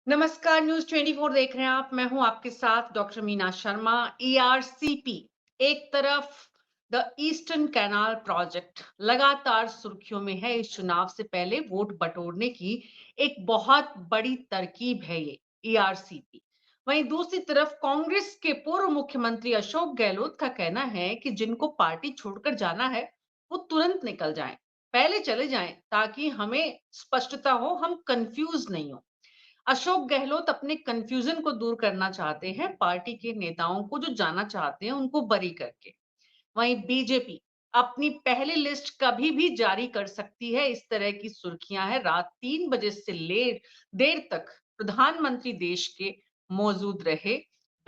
नमस्कार, न्यूज़ 24 देख रहे हैं आप। मैं हूं आपके साथ डॉक्टर मीना शर्मा। ईआरसीपी एक तरफ द ईस्टर्न कैनाल प्रोजेक्ट लगातार सुर्खियों में है। इस चुनाव से पहले वोट बटोरने की एक बहुत बड़ी तरकीब है ये ईआरसीपी। वहीं दूसरी तरफ कांग्रेस के पूर्व मुख्यमंत्री अशोक गहलोत का कहना है कि जिनको पार्टी छोड़कर जाना है वो तुरंत निकल जाएं, पहले चले जाएं ताकि हमें स्पष्टता हो, हम कंफ्यूज नहीं हो। अशोक गहलोत अपने कंफ्यूजन को दूर करना चाहते हैं, पार्टी के नेताओं को जो जाना चाहते हैं उनको बरी करके। वहीं बीजेपी अपनी पहली लिस्ट कभी भी जारी कर सकती है, इस तरह की सुर्खियां हैं। रात 3 बजे से देर तक प्रधानमंत्री देश के मौजूद रहे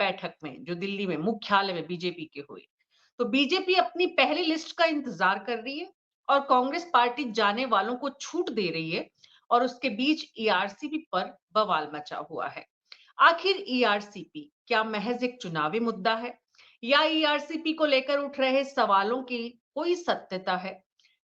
बैठक में, जो दिल्ली में मुख्यालय में बीजेपी के हुई। तो बीजेपी अपनी पहली लिस्ट का इंतजार कर रही है और कांग्रेस पार्टी जाने वालों को छूट दे रही है, और उसके बीच ईआरसीपी पर बवाल मचा हुआ है। आखिर ईआरसीपी क्या महज एक चुनावी मुद्दा है, या ईआरसीपी को लेकर उठ रहे सवालों की कोई सत्यता है?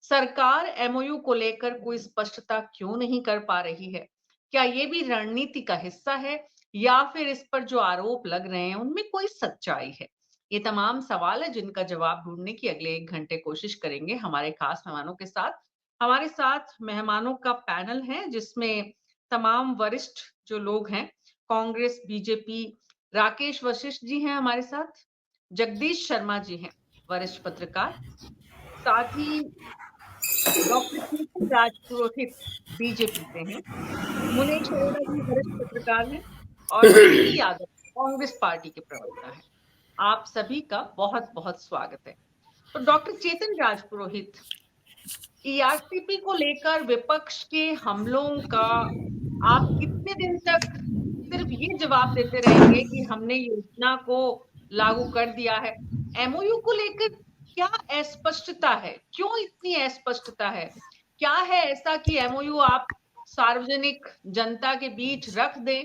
सरकार एमओयू को लेकर कोई स्पष्टता क्यों नहीं कर पा रही है? क्या ये भी रणनीति का हिस्सा है, या फिर इस पर जो आरोप लग रहे हैं उनमें कोई सच्चाई है? ये तमाम सवाल है जिनका जवाब ढूंढने की अगले 1 घंटे कोशिश करेंगे हमारे खास मेहमानों के साथ। हमारे साथ मेहमानों का पैनल है जिसमें तमाम वरिष्ठ जो लोग हैं, कांग्रेस, बीजेपी। राकेश वशिष्ठ जी हैं हमारे साथ, जगदीश शर्मा जी हैं, वरिष्ठ पत्रकार। साथ ही डॉक्टर चेतन राजपुरोहित बीजेपी से हैं, मुनेश अरोड़ा जी वरिष्ठ पत्रकार हैं, और सीपी यादव कांग्रेस पार्टी के प्रवक्ता हैं। आप सभी का बहुत बहुत स्वागत है। तो डॉक्टर चेतन राजपुरोहित, ईआरसीपी को लेकर विपक्ष के हमलों का आप कितने दिन तक सिर्फ ये जवाब देते रहेंगे कि हमने योजना को लागू कर दिया है? एमओयू को लेकर क्या अस्पष्टता है? क्यों इतनी अस्पष्टता है? क्या है ऐसा कि एमओयू आप सार्वजनिक जनता के बीच रख दें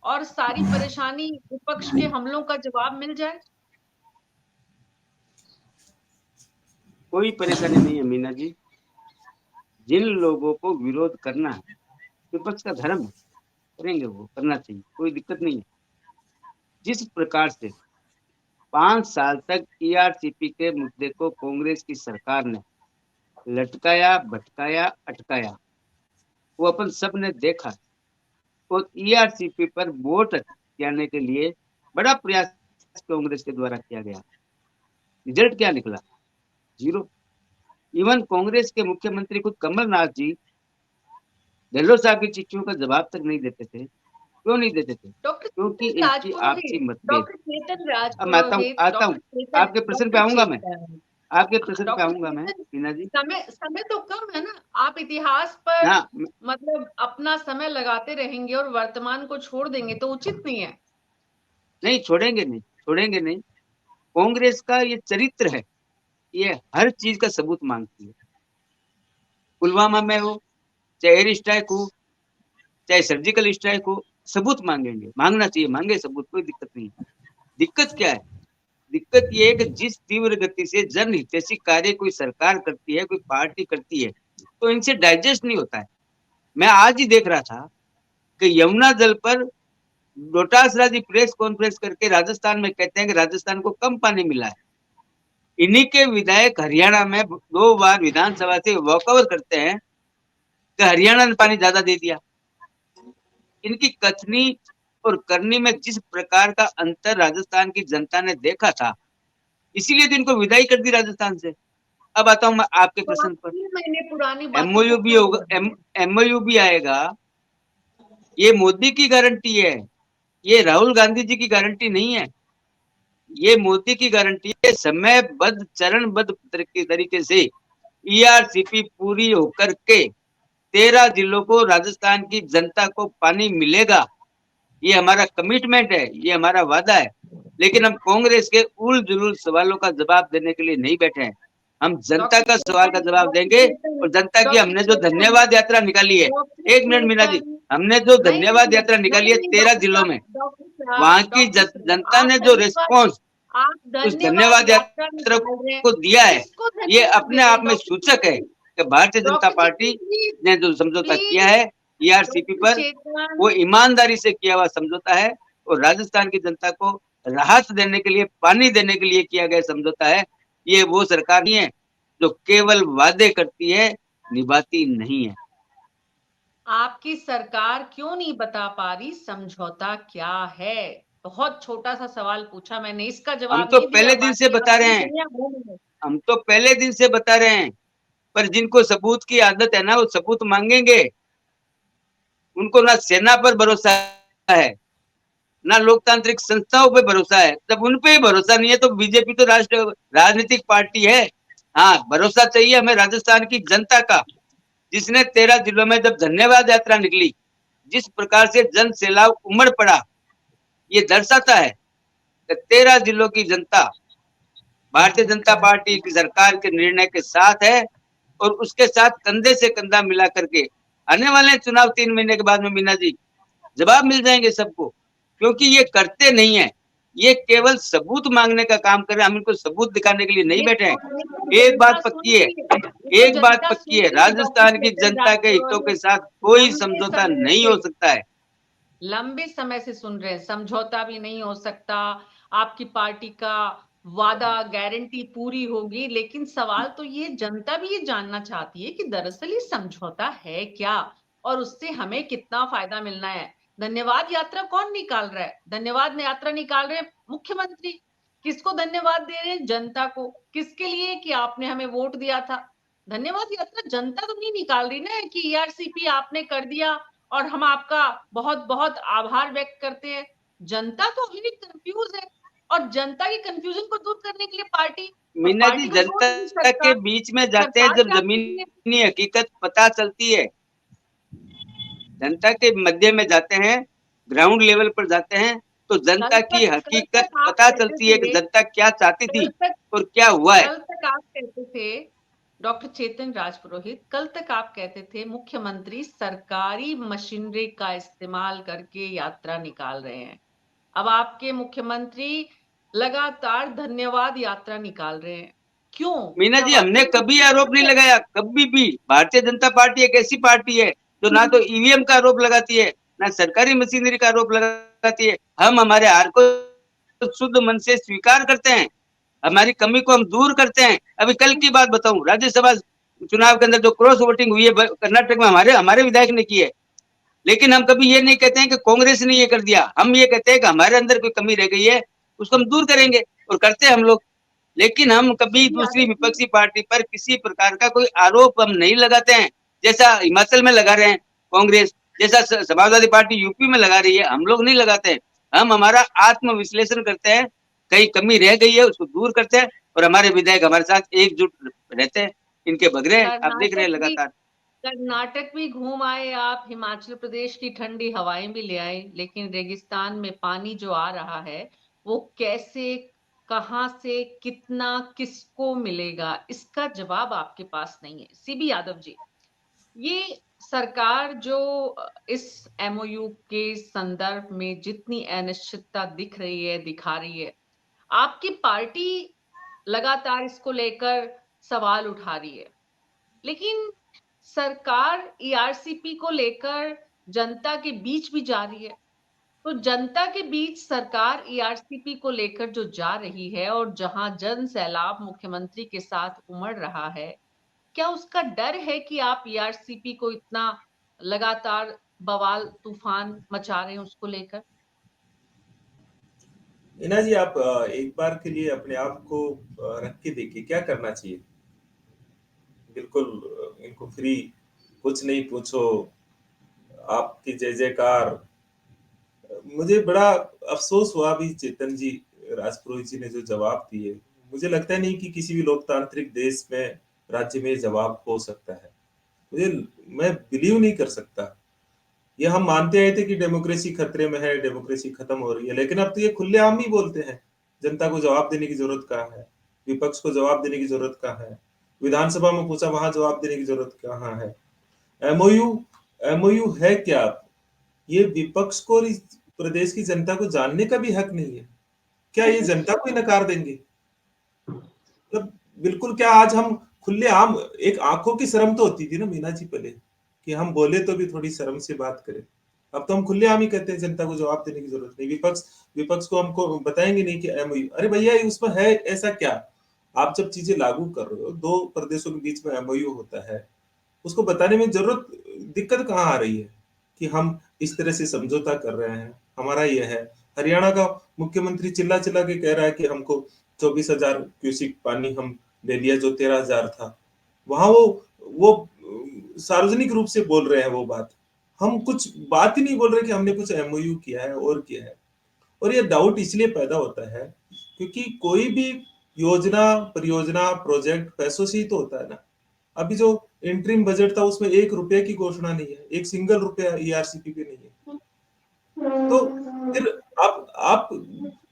और सारी परेशानी विपक्ष के हमलों का जवाब मिल जाए? कोई परेशानी नहीं है मीना जी। जिन लोगों को विरोध करना है, विपक्ष का धर्म है, करेंगे, वो करना चाहिए, कोई दिक्कत नहीं है। जिस प्रकार से 5 साल तक ईआरसीपी के मुद्दे को कांग्रेस की सरकार ने लटकाया, भटकाया, अटकाया, वो अपन सब ने देखा। और ईआरसीपी पर वोट जाने के लिए बड़ा प्रयास कांग्रेस के द्वारा किया गया। रिजल्ट क्या निकला? जीरो। इवन कांग्रेस के मुख्यमंत्री खुद कमलनाथ जी गहलोत साहब की चिट्ठियों का जवाब तक नहीं देते थे। क्यों नहीं देते थे? डॉक्टर क्योंकि चेतन इनकी आपसी राजपुरोहित, मतभेद। डॉक्टर चेतन अब मैं आता हूँ राजपुरोहित, आता हूँ आपके प्रश्न पे डॉक्टर आऊंगा मैं चेतन, आपके प्रश्न पे डॉक्टर आऊंगा मैं चेतन, मीना जी। समय समय तो कम है ना। आप इतिहास पर हाँ, मतलब अपना समय लगाते रहेंगे और वर्तमान को छोड़ देंगे तो उचित नहीं है। नहीं छोड़ेंगे, नहीं छोड़ेंगे, नहीं। कांग्रेस का ये चरित्र है, ये हर चीज का सबूत मांगती है। पुलवामा में हो, चाहे एयर स्ट्राइक हो, चाहे सर्जिकल स्ट्राइक हो, सबूत मांगेंगे, मांगना चाहिए, मांगे सबूत, कोई दिक्कत नहीं है। दिक्कत क्या है? दिक्कत ये है कि जिस तीव्र गति से जनहितैषी कार्य कोई सरकार करती है, कोई पार्टी करती है, तो इनसे डाइजेस्ट नहीं होता है। मैं आज ही देख रहा था कि यमुना जल पर डोटासरा जी प्रेस कॉन्फ्रेंस करके राजस्थान में कहते हैं कि राजस्थान को कम पानी मिला है। इन्हीं के विधायक हरियाणा में 2 बार विधानसभा से वॉकओवर करते हैं कि हरियाणा ने पानी ज्यादा दे दिया। इनकी कथनी और करनी में जिस प्रकार का अंतर राजस्थान की जनता ने देखा था, इसीलिए तो इनको विदाई कर दी राजस्थान से। अब आता हूं मैं आपके तो प्रश्न आप पर। 3 महीने पुरानी बातों एमओयू को भी क्यों होगा, भूल रहे हैं? एमओयू भी आएगा। ये मोदी की गारंटी है, ये राहुल गांधी जी की गारंटी नहीं है। ये मोदी की गारंटी है। समयबद्ध, चरणबद्ध तरीके से ईआरसीपी पूरी होकर के 13 जिलों को, राजस्थान की जनता को पानी मिलेगा। ये हमारा कमिटमेंट है, ये हमारा वादा है। लेकिन हम कांग्रेस के उल जुलूल सवालों का जवाब देने के लिए नहीं बैठे हैं। हम जनता डॉक्टर का सवाल का चेतन, जवाब डॉक्टर देंगे। चेतन, और जनता की डॉक्टर हमने जो चेतन, धन्यवाद यात्रा निकाली है, डॉक्टर 1 मिनट मीना जी, चेतन, हमने जो नहीं धन्यवाद नहीं यात्रा निकाली नहीं है नहीं, 13 डॉक्टर जिलों साहब, में, डॉक्टर साहब, वहां की डॉक्टर साहब, जनता आप ने जो धन्यवाद, रेस्पॉन्स आप उस धन्यवाद धन्यवाद यात्रा यात्रा निकाल रहे हैं। को दिया है, किसको ये धन्यवाद दे अपने रहे आप हैं में डॉक्टर सूचक है चेतन? कि Bharatiya Janata doctor party Chetan please, ने जो समझौता किया प्लीज, है, ईआरसीपी पर चेतन, वो ईमानदारी से किया हुआ समझौता है और राजस्थान की जनता को राहत देने के लिए, पानी देने के लिए किया गया समझौता है। ये वो सरकार नहीं है जो केवल वादे करती है, निभाती नहीं है। आपकी सरकार क्यों नहीं बता पा रही समझौता क्या है? बहुत छोटा सा सवाल पूछा मैंने, इसका हम जवाब तो नहीं दिया, पहले दिन से बाकी बता रहे हमारी हैं, दुनिया घूम है। हम तो पहले दिन से बता रहे हैं, पर जिनको सबूत की आदत है ना, वो सबूत मांगेंगे। उनको ना सेना पर भरोसा है, ना लोकतांत्रिक संस्थाओं पे भरोसा है। जब उन पे ही भरोसा नहीं है तो बीजेपी तो राष्ट्र राजनीतिक पार्टी है। हाँ, भरोसा चाहिए हमें राजस्थान की जनता का, जिसने 13 जिलों में जब धन्यवाद यात्रा निकली, जिस प्रकार से जन सैलाब उमड़ पड़ा, ये दर्शाता है कि 13 जिलों की जनता भारतीय जनता पार्टी की सरकार के निर्णय के साथ है और उसके साथ कंधे से कंधा मिला करके आने वाले चुनाव 3 महीने के बाद में मीना जी जवाब मिल जाएंगे सबको, क्योंकि ये करते नहीं है, ये केवल सबूत मांगने का काम कर रहे हैं। हम इनको सबूत दिखाने के लिए नहीं ये बैठे हैं। तो एक जनता बात सुन पक्की है, रही है, ये तो एक बात जनता पक्की सुन है, रही है डॉक्टर राजस्थान की चेतन जनता के हितों के राजपुरोहित। साथ कोई लंबे समझौता समय नहीं से हो सकता है। लंबे समय से सुन रहे हैं, समझौता भी नहीं हो सकता, आपकी पार्टी का वादा गारंटी पूरी होगी, लेकिन सवाल तो ये, जनता भी ये जानना चाहती है कि दरअसल ये समझौता है क्या और उससे हमें कितना फायदा मिलना है। धन्यवाद यात्रा कौन निकाल रहा है? धन्यवाद यात्रा निकाल रहे हैं मुख्यमंत्री। किसको धन्यवाद दे रहे हैं? जनता को। किसके लिए? कि आपने हमें वोट दिया था। धन्यवाद यात्रा जनता तो नहीं निकाल रही ना कि ईआरसीपी आपने कर दिया और हम आपका बहुत बहुत आभार व्यक्त करते हैं। जनता तो अभी भी कंफ्यूज है और जनता की कंफ्यूजन को दूर करने के लिए पार्टी, और मीना जी, पार्टी को दोष नहीं जनता सकता। के बीच में जाते हैं सरकार जब क्या कर रही है? जमीनी हकीकत पता चलती है, जनता के मध्य में जाते हैं, ग्राउंड लेवल पर जाते हैं, तो जनता की कल हकीकत तक आप पता कहते चलती है कि थे, जनता क्या चाहती थी कल तक और क्या हुआ है। कल तक आप कहते थे, डॉक्टर चेतन राजपुरोहित, कल तक आप कहते थे मुख्यमंत्री सरकारी मशीनरी का इस्तेमाल करके यात्रा निकाल रहे हैं। अब आपके मुख्यमंत्री लगातार धन्यवाद यात्रा निकाल रहे हैं। क्यों? मीना क्या जी, हमने वाकई में कभी कुछ आरोप नहीं है? लगाया, कभी भी। भारतीय जनता पार्टी एक ऐसी पार्टी है जो ना तो ईवीएम का आरोप लगाती है, ना सरकारी मशीनरी का आरोप लगाती है। हम हमारे हार को शुद्ध मन से स्वीकार करते हैं, हमारी कमी को हम दूर करते हैं। अभी कल की बात बताऊं, राज्यसभा चुनाव के अंदर जो क्रॉस वोटिंग हुई है कर्नाटक में, हमारे हमारे विधायक ने की है। लेकिन हम कभी ये नहीं कहते हैं कि कांग्रेस ने ये कर दिया। हम ये कहते हैं कि हमारे अंदर कोई कमी रह गई है, उसको हम दूर करेंगे, और करते हैं हम लोग। लेकिन हम कभी सीबी दूसरी यादव जी, विपक्षी पार्टी पर किसी प्रकार का कोई आरोप हम नहीं लगाते हैं, जैसा हिमाचल में लगा रहे हैं कांग्रेस, जैसा समाजवादी पार्टी यूपी में लगा रही है, हम लोग नहीं लगाते हैं। हम हमारा आत्म विश्लेषण करते हैं, कहीं कमी रह गई है उसको दूर करते हैं, और हमारे विधायक हमारे साथ एकजुट रहते हैं। इनके बगरे आप देख रहे हैं कर्नाटक भी लगातार। कर्नाटक भी घूम आए आप, हिमाचल प्रदेश की ठंडी हवाएं भी ले आए, लेकिन रेगिस्तान में पानी जो आ रहा है वो कैसे, कहां से, कितना, किसको मिलेगा, इसका जवाब आपके पास नहीं है। सीबी यादव जी, ये सरकार जो इस एमओयू के संदर्भ में जितनी अनिश्चितता दिख रही है, दिखा रही है, आपकी पार्टी लगातार इसको लेकर सवाल उठा रही है, लेकिन सरकार ईआरसीपी को लेकर जनता के बीच भी जा रही है। तो जनता के बीच सरकार ईआरसीपी को लेकर जो जा रही है और जहां जन सैलाब मुख्यमंत्री के साथ उमड़ रहा है, क्या उसका डर है कि आप ईआरसीपी को इतना लगातार बवाल तूफान मचा रहे हैं उसको लेकर? मीना जी, आप एक बार के लिए अपने आप को रख के देखिए क्या करना चाहिए। बिल्कुल इनको फ्री, कुछ नहीं पूछो, आपकी जय जयकार। मुझे बड़ा अफसोस हुआ अभी चेतन जी राजपुरोहित जी ने जो जवाब दिए। मुझे लगता नहीं कि किसी भी लोकतांत्रिक देश में राज्य में जवाब हो सकता है। मुझे मैं बिलीव नहीं कर सकता। ये हम मानते आए थे कि डेमोक्रेसी खतरे में है, डेमोक्रेसी खत्म हो रही है, लेकिन अब तो ये खुलेआम ही बोलते हैं जनता को जवाब देने की जरूरत कहाँ है, विपक्ष को जवाब देने की जरूरत कहाँ है। विधानसभा में पूछा, वहां जवाब देने की जरूरत कहाँ है। एमओयू एमओयू है क्या? ये विपक्ष को और इस प्रदेश की जनता को जानने का भी हक नहीं है। क्या ये जनता को ही नकार देंगे? मतलब बिल्कुल, क्या आज हम खुले आम, एक आंखों की शर्म तो होती थी ना मीना जी पहले, कि हम बोले तो भी थोड़ी शर्म से बात करें। अब तो हम खुलेआम ही कहते हैं जनता को जवाब देने की जरूरत नहीं। विपक्ष को हमको बताएंगे नहीं कि एमओयू, अरे भैया उसमें है ऐसा क्या? आप जब चीजें लागू कर रहे हो, दो प्रदेशों के बीच में एमओयू होता है, उसको बताने में जरूरत, दिक्कत कहाँ आ रही है कि हम इस तरह से समझौता कर रहे हैं, हमारा ये है। हरियाणा का मुख्यमंत्री चिल्ला चिल्ला के कह रहा है कि हमको 24,000 क्यूसिक पानी हम ले लिया जो 13,000 था। वहां वो सार्वजनिक रूप से बोल रहे हैं वो बात। हम कुछ बात ही नहीं बोल रहे कि हमने कुछ एमओयू किया है और किया है। और ये डाउट इसलिए पैदा होता है क्योंकि कोई भी योजना, परियोजना, प्रोजेक्ट पैसों से ही तो होता है ना। अभी जो इंटरिम बजट था उसमें 1 रुपए की घोषणा नहीं है, 1 सिंगल रुपया ईआरसीपी पे नहीं है। तो फिर आप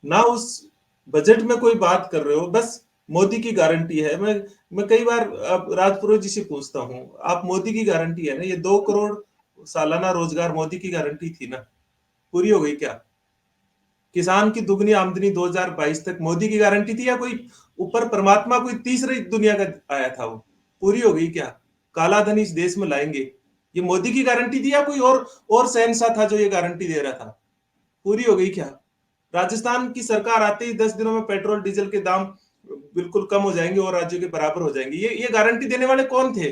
ना उस बजट में कोई बात कर रहे हो, बस मोदी की गारंटी है। मैं कई बार राजपुरोहित जी से पूछता हूँ, आप मोदी की गारंटी है ना, ये 2 करोड़ सालाना रोजगार मोदी की गारंटी थी ना, पूरी हो गई क्या? किसान की दुगनी आमदनी 2022 तक मोदी की गारंटी थी या कोई ऊपर परमात्मा कोई तीसरी दुनिया का आया था? वो पूरी हो गई क्या? काला धन इस देश में लाएंगे, ये मोदी की गारंटी थी या कोई और शहंशाह था जो ये गारंटी दे रहा था? पूरी हो गई क्या? राजस्थान की सरकार आते ही 10 दिनों में पेट्रोल डीजल के दाम बिल्कुल कम हो जाएंगे और राज्यों के बराबर हो जाएंगे, ये गारंटी देने वाले कौन थे?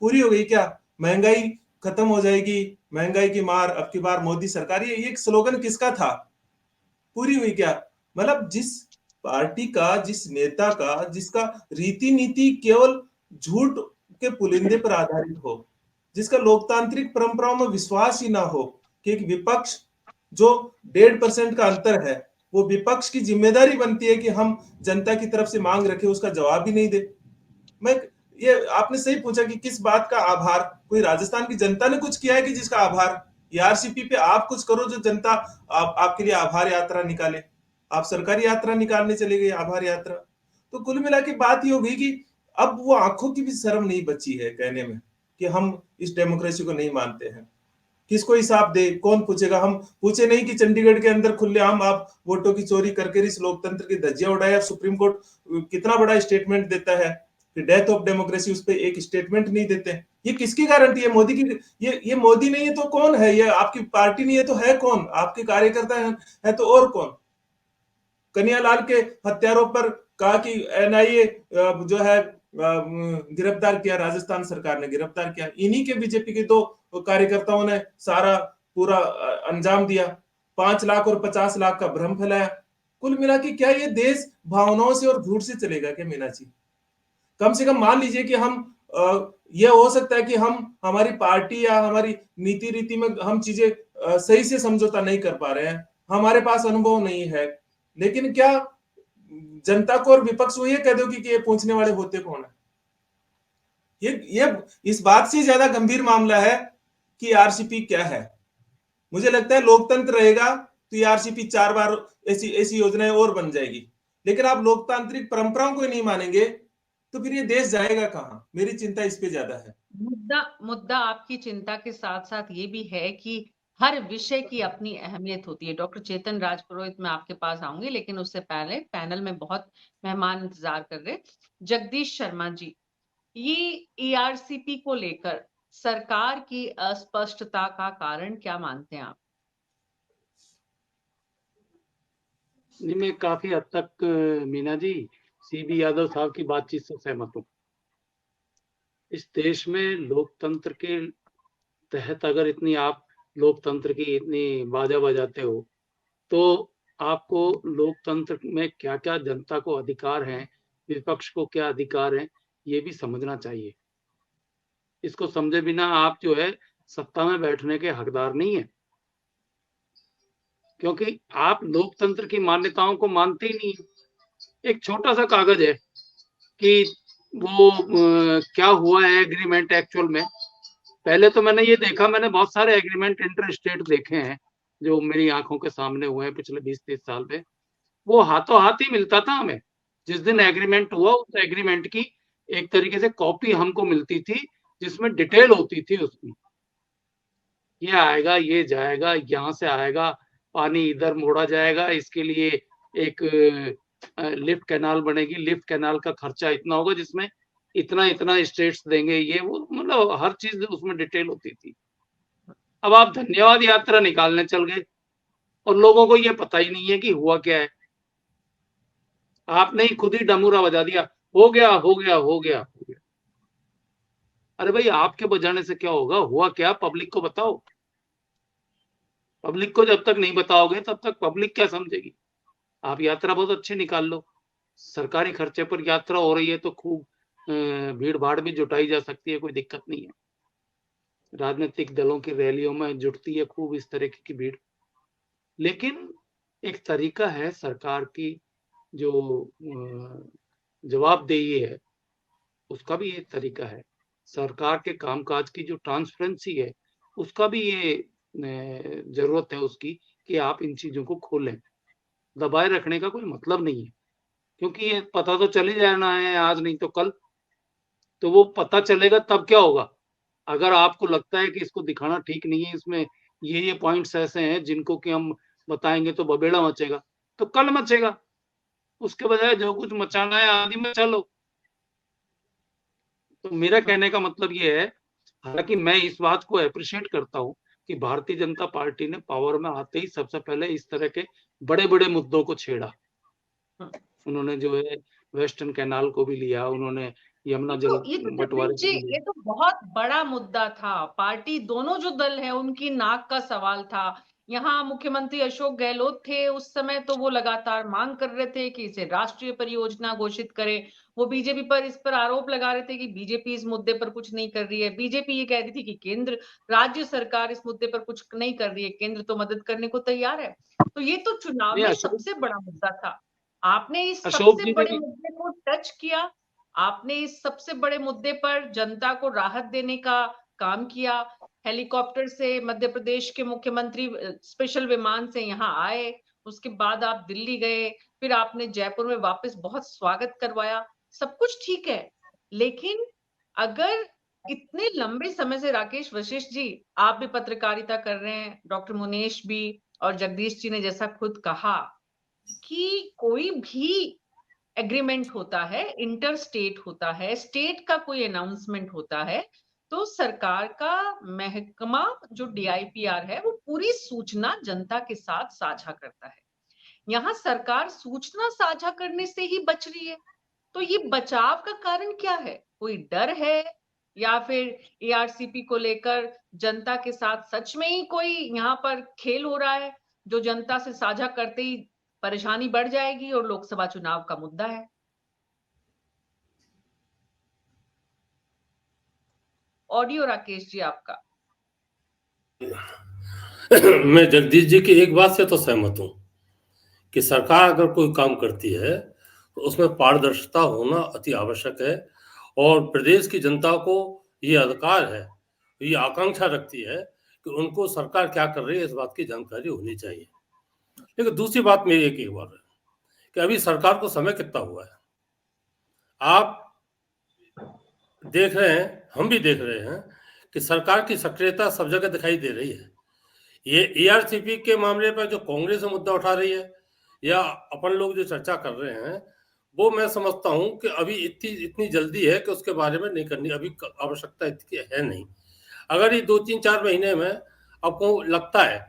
पूरी हो गई क्या? महंगाई खत्म हो जाएगी, महंगाई की मार अब की बार मोदी सरकार, ये एक स्लोगन किसका था? पूरी हुई क्या? मतलब जिस पार्टी का, जिस नेता का, जिसका रीति नीति केवल झूठ के पुलिंदे पर आधारित हो, जिसका लोकतांत्रिक परंपराओं में विश्वास ही ना हो, कि एक विपक्ष जो 1.5% का अंतर है, वो विपक्ष की जिम्मेदारी बनती है कि हम जनता की तरफ से मांग रखे, उसका जवाब भी नहीं दे। मैं ये आपने सही पूछा कि किस बात का आभार, कोई राजस्थान की जनता ने कुछ किया है कि जिसका आभार? ईआरसीपी पे आप कुछ करो जो जनता आपके लिए आभार यात्रा निकाले। आप सरकारी यात्रा निकालने चले गए, आभार यात्रा। तो कुल मिला के बात ये हो गई कि अब वो आंखों की भी शर्म नहीं बची है कहने में कि हम इस डेमोक्रेसी को नहीं मानते हैं। किसको हिसाब दे, कौन पूछेगा? हम पूछे नहीं कि चंडीगढ़ के अंदर खुलेआम आप वोटों की चोरी करके इस लोकतंत्र की धज्जियां उड़ाए। सुप्रीम कोर्ट कितना बड़ा स्टेटमेंट देता है कि डेथ ऑफ डेमोक्रेसी, उस पर एक स्टेटमेंट नहीं देते। ये किसकी गारंटी है? मोदी की। ये मोदी नहीं है तो कौन है? ये आपकी पार्टी नहीं है तो है कौन? आपके कार्यकर्ता है तो और कौन? कन्हैयालाल के हत्यारों पर कहा कि एनआईए जो है गिरफ्तार किया, राजस्थान सरकार ने गिरफ्तार किया। इन्हीं के बीजेपी के 2 कार्यकर्ताओं ने सारा पूरा अंजाम दिया। 5 लाख और 50 लाख का भ्रम फैलाया। कुल मिला के क्या ये देश भावनाओं से और झूठ से चलेगा क्या मीना जी? कम से कम मान लीजिए कि हम यह हो सकता है कि हम हमारी पार्टी या हमारी नीति रीति में हम चीजें सही से समझौता नहीं कर पा रहे हैं, हमारे पास अनुभव नहीं है, लेकिन क्या जनता को और विपक्ष को ये कह दो कि ये पूछने वाले होते कौन है? ये इस बात से ज्यादा गंभीर मामला है कि आरसीपी क्या है। मुझे लगता है लोकतंत्र रहेगा तो आरसीपी 4 बार ऐसी ऐसी योजनाएं और बन जाएगी, लेकिन आप लोकतांत्रिक परंपराओं को ही नहीं मानेंगे तो फिर ये देश जाएगा कहां? मेरी चिंता इस पे ज्यादा है। मुद्दा आपकी चिंता के साथ साथ ये भी है कि हर विषय की अपनी अहमियत होती है। डॉक्टर चेतन राजपुरोहित, मैं आपके पास आऊंगी, लेकिन उससे पहले पैनल में बहुत मेहमान इंतजार कर रहे। जगदीश शर्मा जी, ये ईआरसीपी को लेकर सरकार की अस्पष्टता का कारण क्या मानते हैं आप? नहीं, मैं काफी हद तक मीना जी सीबी यादव साहब की बातचीत से सहमत हूँ। इस देश में लोकतंत्र के तहत अगर इतनी आप लोकतंत्र की इतनी बाजा बजाते हो तो आपको लोकतंत्र में क्या क्या जनता को अधिकार हैं, विपक्ष को क्या अधिकार हैं, ये भी समझना चाहिए। इसको समझे बिना आप जो है सत्ता में बैठने के हकदार नहीं है, क्योंकि आप लोकतंत्र की मान्यताओं को मानते ही नहीं। एक छोटा सा कागज है कि वो क्या हुआ है एग्रीमेंट एक्चुअल में। पहले तो मैंने ये देखा, मैंने बहुत सारे एग्रीमेंट इंटर स्टेट देखे हैं जो मेरी आंखों के सामने हुए हैं पिछले 20-30 साल में। वो हाथों हाथ ही मिलता था हमें। जिस दिन एग्रीमेंट हुआ उस एग्रीमेंट की एक तरीके से कॉपी हमको मिलती थी जिसमें डिटेल होती थी उसकी। ये आएगा, ये जाएगा, यहाँ से आएगा, पानी इधर मोड़ा जाएगा, इसके लिए एक लिफ्ट कैनाल बनेगी, लिफ्ट कैनाल का खर्चा इतना होगा, जिसमें इतना इतना स्टेट्स देंगे, ये वो, मतलब हर चीज उसमें डिटेल होती थी। अब आप धन्यवाद यात्रा निकालने चल गए और लोगों को ये पता ही नहीं है कि हुआ क्या है। आपने ही खुद ही डमूरा बजा दिया, हो गया हो गया हो गया हो गया। अरे भाई, आपके बजाने से क्या होगा? हुआ क्या, पब्लिक को बताओ। पब्लिक को जब तक नहीं बताओगे तब तक पब्लिक क्या समझेगी? आप यात्रा बहुत अच्छी निकाल लो, सरकारी खर्चे पर यात्रा हो रही है तो खूब भीड़ भाड़ भी जुटाई जा सकती है, कोई दिक्कत नहीं है। राजनीतिक दलों की रैलियों में जुटती है खूब इस तरह की भीड़। लेकिन एक तरीका है सरकार की जो जवाबदेही है, उसका भी एक तरीका है। सरकार के कामकाज की जो ट्रांसपेरेंसी है, उसका भी ये जरूरत है उसकी कि आप इन चीजों को खोलें। दबाए रखने का कोई मतलब नहीं है, क्योंकि ये पता तो चल ही जाना है आज नहीं तो कल। तो वो पता चलेगा तब क्या होगा? अगर आपको लगता है कि इसको दिखाना ठीक नहीं है, इसमें ये पॉइंट्स ऐसे हैं जिनको कि हम बताएंगे तो बबेड़ा मचेगा, तो कल मचेगा। उसके बजाय जो कुछ मचाना है आदि में चलो। तो मेरा कहने का मतलब ये है, हालांकि मैं इस बात को अप्रिशिएट करता हूं कि भारतीय जनता पार्टी ने पावर में आते ही सबसे पहले इस तरह के बड़े बड़े मुद्दों को छेड़ा। उन्होंने जो है वेस्टर्न कैनाल को भी लिया, उन्होंने यमुना जल ये तो बंटवारे जगदीश जी, को भी ये लिया। तो बहुत बड़ा मुद्दा था। पार्टी दोनों जो दल है उनकी नाक का सवाल था। यहाँ मुख्यमंत्री अशोक गहलोत थे उस समय, तो वो लगातार मांग कर रहे थे कि इसे राष्ट्रीय परियोजना घोषित करे। वो बीजेपी पर इस पर आरोप लगा रहे थे कि बीजेपी इस मुद्दे पर कुछ नहीं कर रही है। बीजेपी ये कह रही थी कि केंद्र, राज्य सरकार इस मुद्दे पर कुछ नहीं कर रही है, केंद्र तो मदद करने को तैयार है। तो ये तो चुनाव ये में अशोक सबसे बड़ा मुद्दा था। आपने इस अशोक सबसे जी ने बड़े भी मुद्दे को टच किया। आपने इस सबसे बड़े मुद्दे पर जनता को राहत देने का काम किया। हेलीकॉप्टर से मध्य प्रदेश के मुख्यमंत्री स्पेशल विमान से यहाँ आए, उसके बाद आप दिल्ली गए, फिर आपने जयपुर में वापस बहुत स्वागत करवाया। सब कुछ ठीक है, लेकिन अगर इतने लंबे समय से, राकेश वशिष्ठ जी आप भी पत्रकारिता कर रहे हैं, डॉक्टर मुनेश भी, और जगदीश जी ने जैसा खुद कहा कि कोई भी एग्रीमेंट होता है, इंटर स्टेट होता है, स्टेट का कोई अनाउंसमेंट होता है, तो सरकार का महकमा जो डीआईपीआर है वो पूरी सूचना जनता के साथ साझा करता है। यहाँ सरकार सूचना साझा करने से ही बच रही है। तो ये बचाव का कारण क्या है? कोई डर है, या फिर एआरसीपी को लेकर जनता के साथ सच में ही कोई यहाँ पर खेल हो रहा है, जो जनता से साझा करते ही परेशानी बढ़ जाएगी और लोकसभा चुनाव का मुद्दा है? ऑडियो राकेश जी आपका। मैं जगदीश जी की एक बात से तो सहमत हूं कि सरकार अगर कोई काम करती है तो उसमें पारदर्शिता होना अति आवश्यक है, और प्रदेश की जनता को ये अधिकार है, ये आकांक्षा रखती है कि उनको सरकार क्या कर रही है इस बात की जानकारी होनी चाहिए। लेकिन दूसरी बात मेरी एक बार है कि अभी सरकार को समय कितना हुआ है। आप देख रहे हैं, हम भी देख रहे हैं कि सरकार की सक्रियता सब जगह दिखाई दे रही है। ये ईआरसीपी के मामले पर जो कांग्रेस मुद्दा उठा रही है या अपन लोग जो चर्चा कर रहे हैं, वो मैं समझता हूं कि अभी इतनी जल्दी है कि उसके बारे में नहीं करनी, अभी आवश्यकता इतनी है नहीं। अगर ये 2-3-4 महीने में आपको लगता है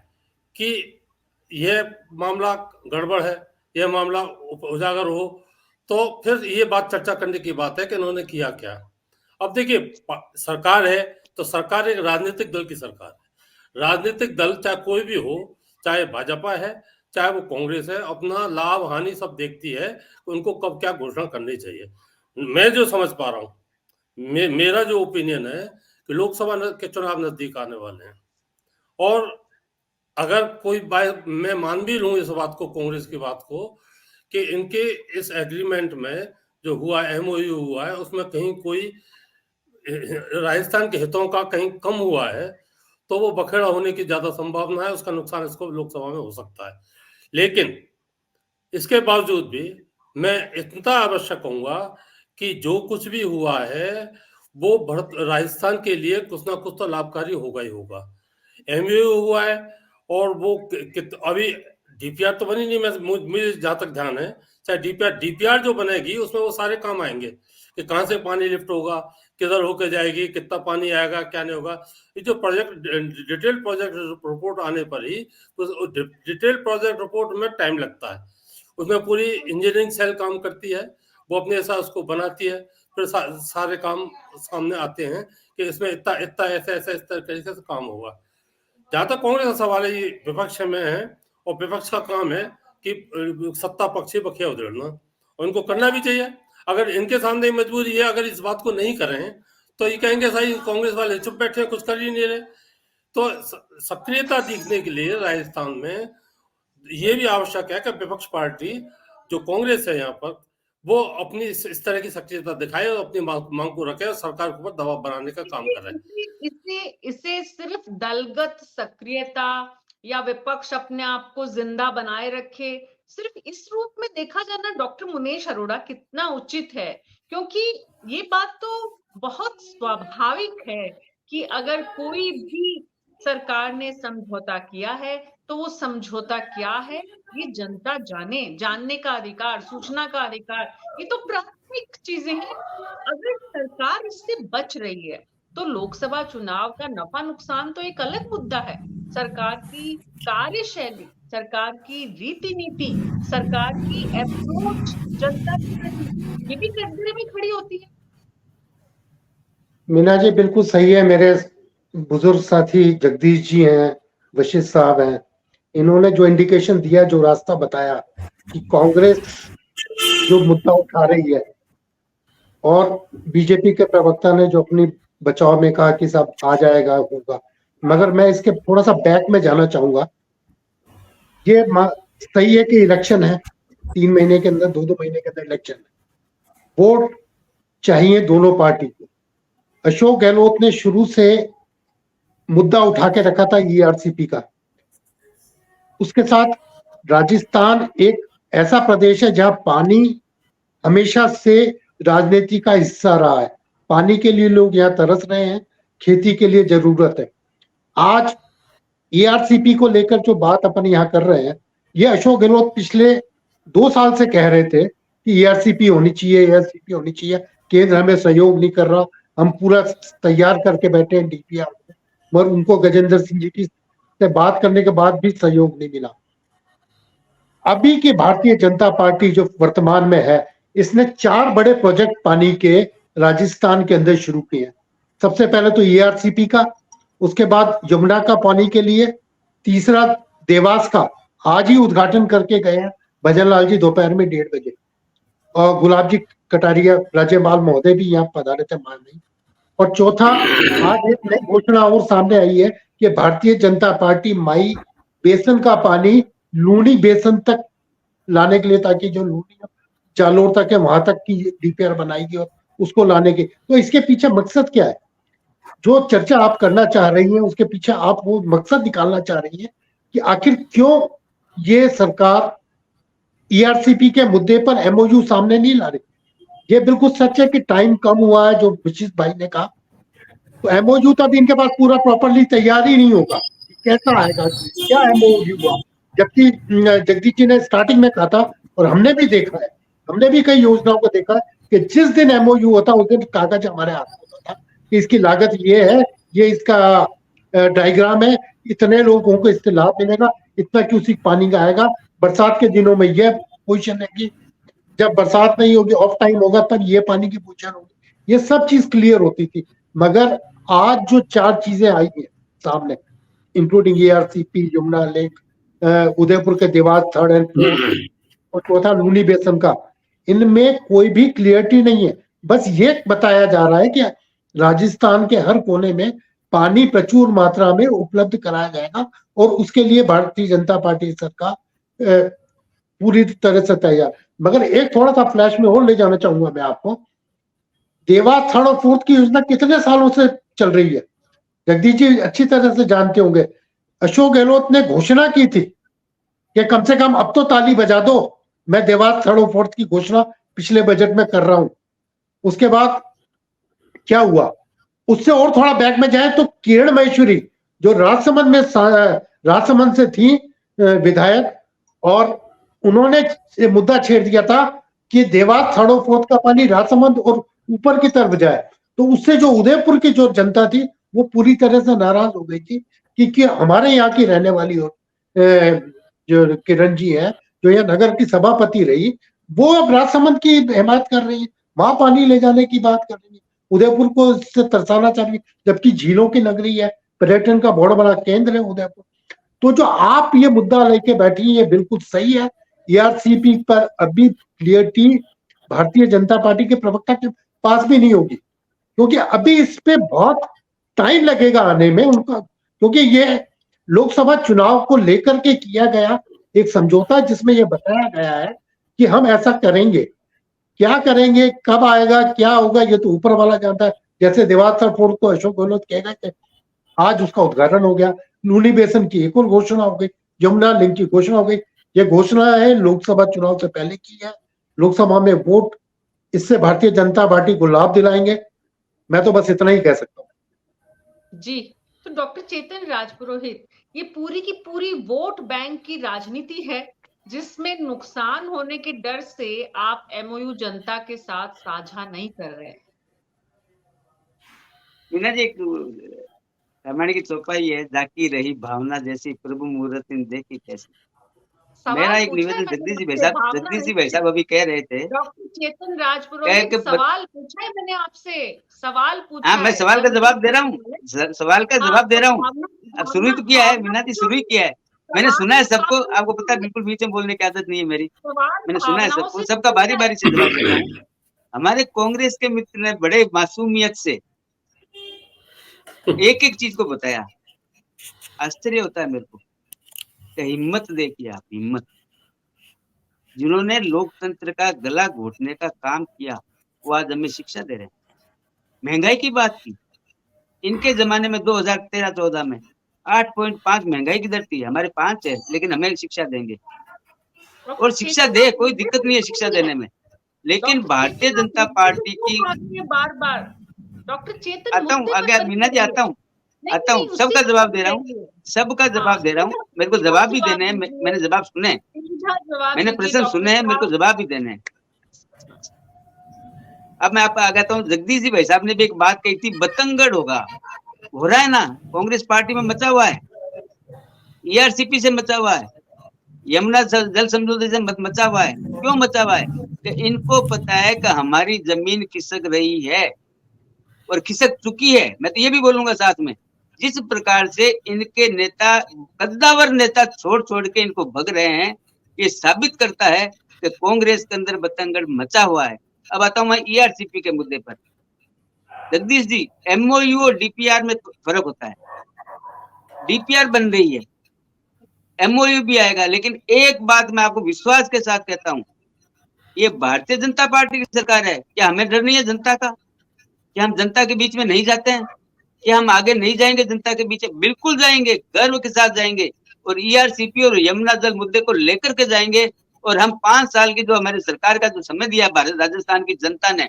कि यह मामला गड़बड़ है, यह मामला उजागर हो, तो फिर ये बात चर्चा करने की बात है कि उन्होंने किया क्या। अब देखिए, सरकार है तो सरकार एक राजनीतिक दल की सरकार है। राजनीतिक दल चाहे कोई भी हो, चाहे भाजपा है चाहे वो कांग्रेस है, अपना लाभ हानि सब देखती है कि उनको कब क्या घोषणा करनी चाहिए। मैं जो समझ पा रहा हूँ, मेरा जो ओपिनियन है कि लोकसभा के चुनाव नजदीक आने वाले हैं, और अगर कोई मैं मान भी लूं इस बात को, कांग्रेस की बात को, कि इनके इस एग्रीमेंट में जो हुआ, एमओयू हुआ है, उसमें कहीं कोई राजस्थान के हितों का कहीं कम हुआ है, तो वो बखेड़ा होने की ज्यादा संभावना है, उसका नुकसान इसको लोकसभा में हो सकता है। लेकिन इसके बावजूद भी मैं इतना अवश्य कहूंगा कि जो कुछ भी हुआ है वो राजस्थान के लिए कुछ ना कुछ तो लाभकारी होगा ही होगा। एमओयू हुआ है, और वो अभी डीपीआर तो बनी नहीं, मुझे जहां तक ध्यान है, चाहे डीपीआर जो बनेगी उसमें वो सारे काम आएंगे कि कहाँ से पानी लिफ्ट होगा, किधर होकर जाएगी, कितना पानी आएगा, क्या नहीं होगा। ये जो डिटेल प्रोजेक्ट रिपोर्ट आने पर ही, तो डिटेल प्रोजेक्ट रिपोर्ट में टाइम लगता है। उसमें पूरी इंजीनियरिंग सेल काम करती है, वो अपने हिसाब उसको बनाती है, फिर सारे काम सामने आते हैं कि इसमें इतना इतना ऐसा ऐसा इस तरीके से काम होगा। जहां तक कांग्रेस का सवाल है, ये विपक्ष में है और विपक्ष का काम है कि सत्ता पक्षी बखिया उधेड़ना, और इनको करना भी चाहिए। अगर इनके सामने मजबूरी है, अगर इस बात को नहीं करें तो ये कहेंगे सही कांग्रेस वाले चुप बैठे, कुछ कर ही नहीं रहे। तो सक्रियता दिखने के लिए राजस्थान में ये भी आवश्यक है कि विपक्ष पार्टी जो कांग्रेस है यहाँ पर, वो अपनी इस तरह की सक्रियता दिखाए और अपनी मांग को रखे और सरकार के ऊपर दबाव बनाने का काम करे। इसे सिर्फ दलगत सक्रियता या विपक्ष अपने आप को जिंदा बनाए रखे, सिर्फ इस रूप में देखा जाना डॉक्टर मुनेश अरोड़ा कितना उचित है, क्योंकि ये बात तो बहुत स्वाभाविक है कि अगर कोई भी सरकार ने समझौता किया है तो वो समझौता क्या है ये जनता जाने, जानने का अधिकार, सूचना का अधिकार, ये तो प्राथमिक चीजें हैं। अगर सरकार इससे बच रही है तो लोकसभा चुनाव का नफा नुकसान तो एक अलग मुद्दा है। सरकार की कार्यशैली, सरकार की रीति नीति, सरकार की अप्रोच जनता के प्रति, ये भी कटघरे में खड़ी होती है। मीना जी बिल्कुल सही है। मेरे बुजुर्ग साथी जगदीश जी हैं, वशिष्ठ साहब हैं, इन्होंने जो इंडिकेशन दिया, जो रास्ता बताया कि कांग्रेस जो मुद्दा उठा रही है, और बीजेपी के प्रवक्ता ने जो अपनी बचाव में कहा कि सब आ जाएगा होगा, मगर मैं इसके थोड़ा सा बैक में जाना चाहूंगा। ये सही है कि इलेक्शन है, 3 महीने के अंदर, 2 महीने के अंदर इलेक्शन है, वोट चाहिए दोनों पार्टी को। अशोक गहलोत ने शुरू से मुद्दा उठा के रखा था ईआरसीपी का। उसके साथ राजस्थान एक ऐसा प्रदेश है जहां पानी हमेशा से राजनीति का हिस्सा रहा है। पानी के लिए लोग यहाँ तरस रहे हैं, खेती के लिए जरूरत है। आज ईआरसीपी को लेकर जो बात अपन यहाँ कर रहे हैं, ये अशोक गहलोत पिछले 2 साल से कह रहे थे कि ईआरसीपी होनी चाहिए, ईआरसीपी होनी चाहिए, केंद्र हमें सहयोग नहीं कर रहा, हम पूरा तैयार करके बैठे हैं डीपीआर में, मगर उनको गजेंद्र सिंह जी की से बात करने के बाद भी सहयोग नहीं मिला। अभी की भारतीय जनता पार्टी जो वर्तमान में है, इसने 4 बड़े प्रोजेक्ट पानी के राजस्थान के अंदर शुरू किए हैं। सबसे पहले तो ईआरसीपी का, उसके बाद यमुना का पानी के लिए, तीसरा देवास का आज ही उद्घाटन करके गए हैं भजनलाल जी दोपहर में 1:30 बजे, और गुलाब जी कटारिया राज्यपाल महोदय भी यहाँ पधारे थे माननीय। और चौथा, आज एक नई घोषणा और सामने आई है कि भारतीय जनता पार्टी माई बेसन का पानी लूनी बेसन तक लाने के लिए, ताकि जो लूनी जालोर तक है वहां तक की डीपीआर बनाएगी और उसको लाने के। तो इसके पीछे मकसद क्या है? जो चर्चा आप करना चाह रही हैं उसके पीछे आप वो मकसद निकालना चाह रही हैं कि आखिर क्यों ये सरकार ईआरसीपी के मुद्दे पर एमओयू सामने नहीं ला रही। ये बिल्कुल सच है कि टाइम कम हुआ है, जो वशिष्ठ भाई ने कहा, तो एमओयू तो अभी इनके पास पूरा प्रॉपरली तैयार ही नहीं होगा, कैसा आएगा, क्या एमओयू हुआ। जबकि जगदीश जी ने स्टार्टिंग में कहा था, और हमने भी देखा है, हमने भी कई योजनाओं को देखा है कि जिस दिन एमओयू होता उस दिन कागज हमारे हाथ में होता था कि इसकी लागत ये है, ये इसका डायग्राम है, इतने लोगों को इससे लाभ मिलेगा, इतना क्यूसिक पानी का आएगा, बरसात के दिनों में यह पोजीशन है कि जब बरसात नहीं होगी, ऑफ टाइम होगा, तब ये पानी की पोजीशन होगी। ये सब चीज क्लियर होती थी। मगर आज जो 4 चीजें आई हैं सामने, including ERCP, Yamuna lake, Udaipur के देवास 3rd and 4th, और चौथा लूनी बेसन का, इनमें कोई भी क्लियरिटी नहीं है। बस ये बताया जा रहा है कि राजस्थान के हर कोने में पानी प्रचुर मात्रा में उपलब्ध कराया जाएगा, और उसके लिए भारतीय जनता पार्टी सरकार पूरी तरह से तैयार। मगर एक थोड़ा सा फ्लैश में और ले जाना चाहूंगा मैं आपको, देवास 3rd और 4th की योजना कितने सालों से चल रही है, जगदीश जी अच्छी तरह से जानते होंगे। अशोक गहलोत ने घोषणा की थी कि कम से कम अब तो ताली बजा दो, मैं देवास 3rd और 4th की घोषणा पिछले बजट में कर रहा हूं। उसके बाद क्या हुआ? उससे और थोड़ा बैक में जाए तो किरण महेश्वरी, जो राजसमंद से थी विधायक, और उन्होंने मुद्दा छेड़ दिया था कि देवास 3rd और 4th का पानी राजसमंद और ऊपर की तरफ जाए। तो उससे जो उदयपुर की जो जनता थी वो पूरी तरह से नाराज हो गई थी कि हमारे यहाँ की रहने वाली जो किरण जी है, जो यह नगर की सभापति रही, वो अब राजसमंद की हिमायत कर रही है, वहां पानी ले जाने की बात कर रही है, उदयपुर को इससे तरसाना चाह रही है, जबकि झीलों की नगरी है, पर्यटन का बहुत बड़ा केंद्र है उदयपुर। तो जो आप ये मुद्दा लेके बैठी है, ये बिल्कुल सही है। ईआरसीपी पर अभी क्लियरिटी भारतीय जनता पार्टी के प्रवक्ता के पास भी नहीं होगी, क्योंकि अभी इस पे बहुत टाइम लगेगा आने में उनका, क्योंकि ये लोकसभा चुनाव को लेकर के किया गया एक समझौता, जिसमें यह बताया गया है कि हम ऐसा करेंगे। क्या करेंगे, कब आएगा, क्या होगा, ये तो ऊपर वाला जानता है। जैसे देवासर फोर्ट को अशोक गहलोत कह गए थे, आज उसका उद्घाटन हो गया। नूनी बेसन की एक और घोषणा हो गई, यमुना लिंक की घोषणा हो गई। ये घोषणा है लोकसभा चुनाव से पहले की है। लोकसभा में वोट इससे भारतीय जनता पार्टी को लाभ दिलाएंगे। मैं तो बस इतना ही कह सकता हूँ। जी, तो डॉक्टर चेतन राजपुरोहित, ये पूरी की पूरी वोट बैंक की राजनीति है, जिसमें नुकसान होने के डर से आप एमओयू जनता के साथ साझा नहीं कर रहे। मीना जी, एक रामायण की चौपाई है, जाकी रही भावना जैसी प्रभु मुहूर्त देखी कैसी। मेरा एक निवेदन जगदीश जी भाई साहब अभी कह रहे थे, डॉक्टर चेतन राजपुरोहित, सवाल पूछा है मैंने आपसे, सवाल पूछा। हाँ, मैं सवाल का जवाब दे रहा हूँ, सवाल का जवाब दे रहा हूँ। अब शुरू तो किया है मीना जी, शुरू ही किया है। मैंने सुना है सबको, आपको पता है बिल्कुल बीच में बोलने की आदत नहीं है मेरी। मैंने सुना है सबको, सबका बारी बारी से जवाब देता हूँ। हमारे कांग्रेस के मित्र ने बड़े मासूमियत से एक एक चीज को बताया। आश्चर्य होता है मेरे को, हिम्मत देखिए आप, हिम्मत। जिन्होंने लोकतंत्र का गला घोटने का काम किया, वो आज हमें शिक्षा दे रहे हैं। महंगाई की बात की, इनके जमाने में 2013-14 में 8.5 महंगाई की दर थी, हमारे 5 है, लेकिन हमें शिक्षा देंगे। और शिक्षा दे, कोई दिक्कत नहीं है शिक्षा देने में, लेकिन भारतीय जनता पार्टी की बार-बार डॉक्टर चेतन, आता हूँ आगे मीना जी, आता हूँ, सबका जवाब दे रहा हूँ, सबका जवाब दे रहा हूँ। मेरे को जवाब भी देने हैं, मैंने जवाब सुने, मैंने प्रश्न सुने हैं, मेरे को जवाब भी देने हैं। अब मैं आपको आगे आता हूँ। जगदीश जी भाई साहब ने भी एक बात कही थी, बतंगड़ होगा, हो रहा है ना, कांग्रेस पार्टी में मचा हुआ है, ईआरसीपी से मचा हुआ है, यमुना जल समझौते से मचा हुआ है। क्यों मचा हुआ है? कि इनको पता है कि हमारी जमीन खिसक रही है और खिसक चुकी है। मैं तो ये भी बोलूंगा साथ में, जिस प्रकार से इनके नेता, कद्दावर नेता छोड़ के इनको भग रहे हैं, ये साबित करता है कि कांग्रेस के अंदर बतंगड़ मचा हुआ है। अब आता हूं मैं ईआरसीपी के मुद्दे पर। जगदीश जी, एमओयू और डीपीआर में फर्क होता है। डीपीआर बन रही है, एमओयू भी आएगा, लेकिन एक बात मैं आपको विश्वास के साथ कहता हूं, ये भारतीय जनता पार्टी की सरकार है। क्या हमें डर नहीं है जनता का? क्या हम जनता के बीच में नहीं जाते हैं? क्या हम आगे नहीं जाएंगे जनता के बीच? बिल्कुल जाएंगे, गर्व के साथ जाएंगे, और ईआरसीपी और यमुना जल मुद्दे को लेकर के जाएंगे। और हम 5 साल की जो हमारी सरकार का जो समय दिया भारत राजस्थान की जनता ने,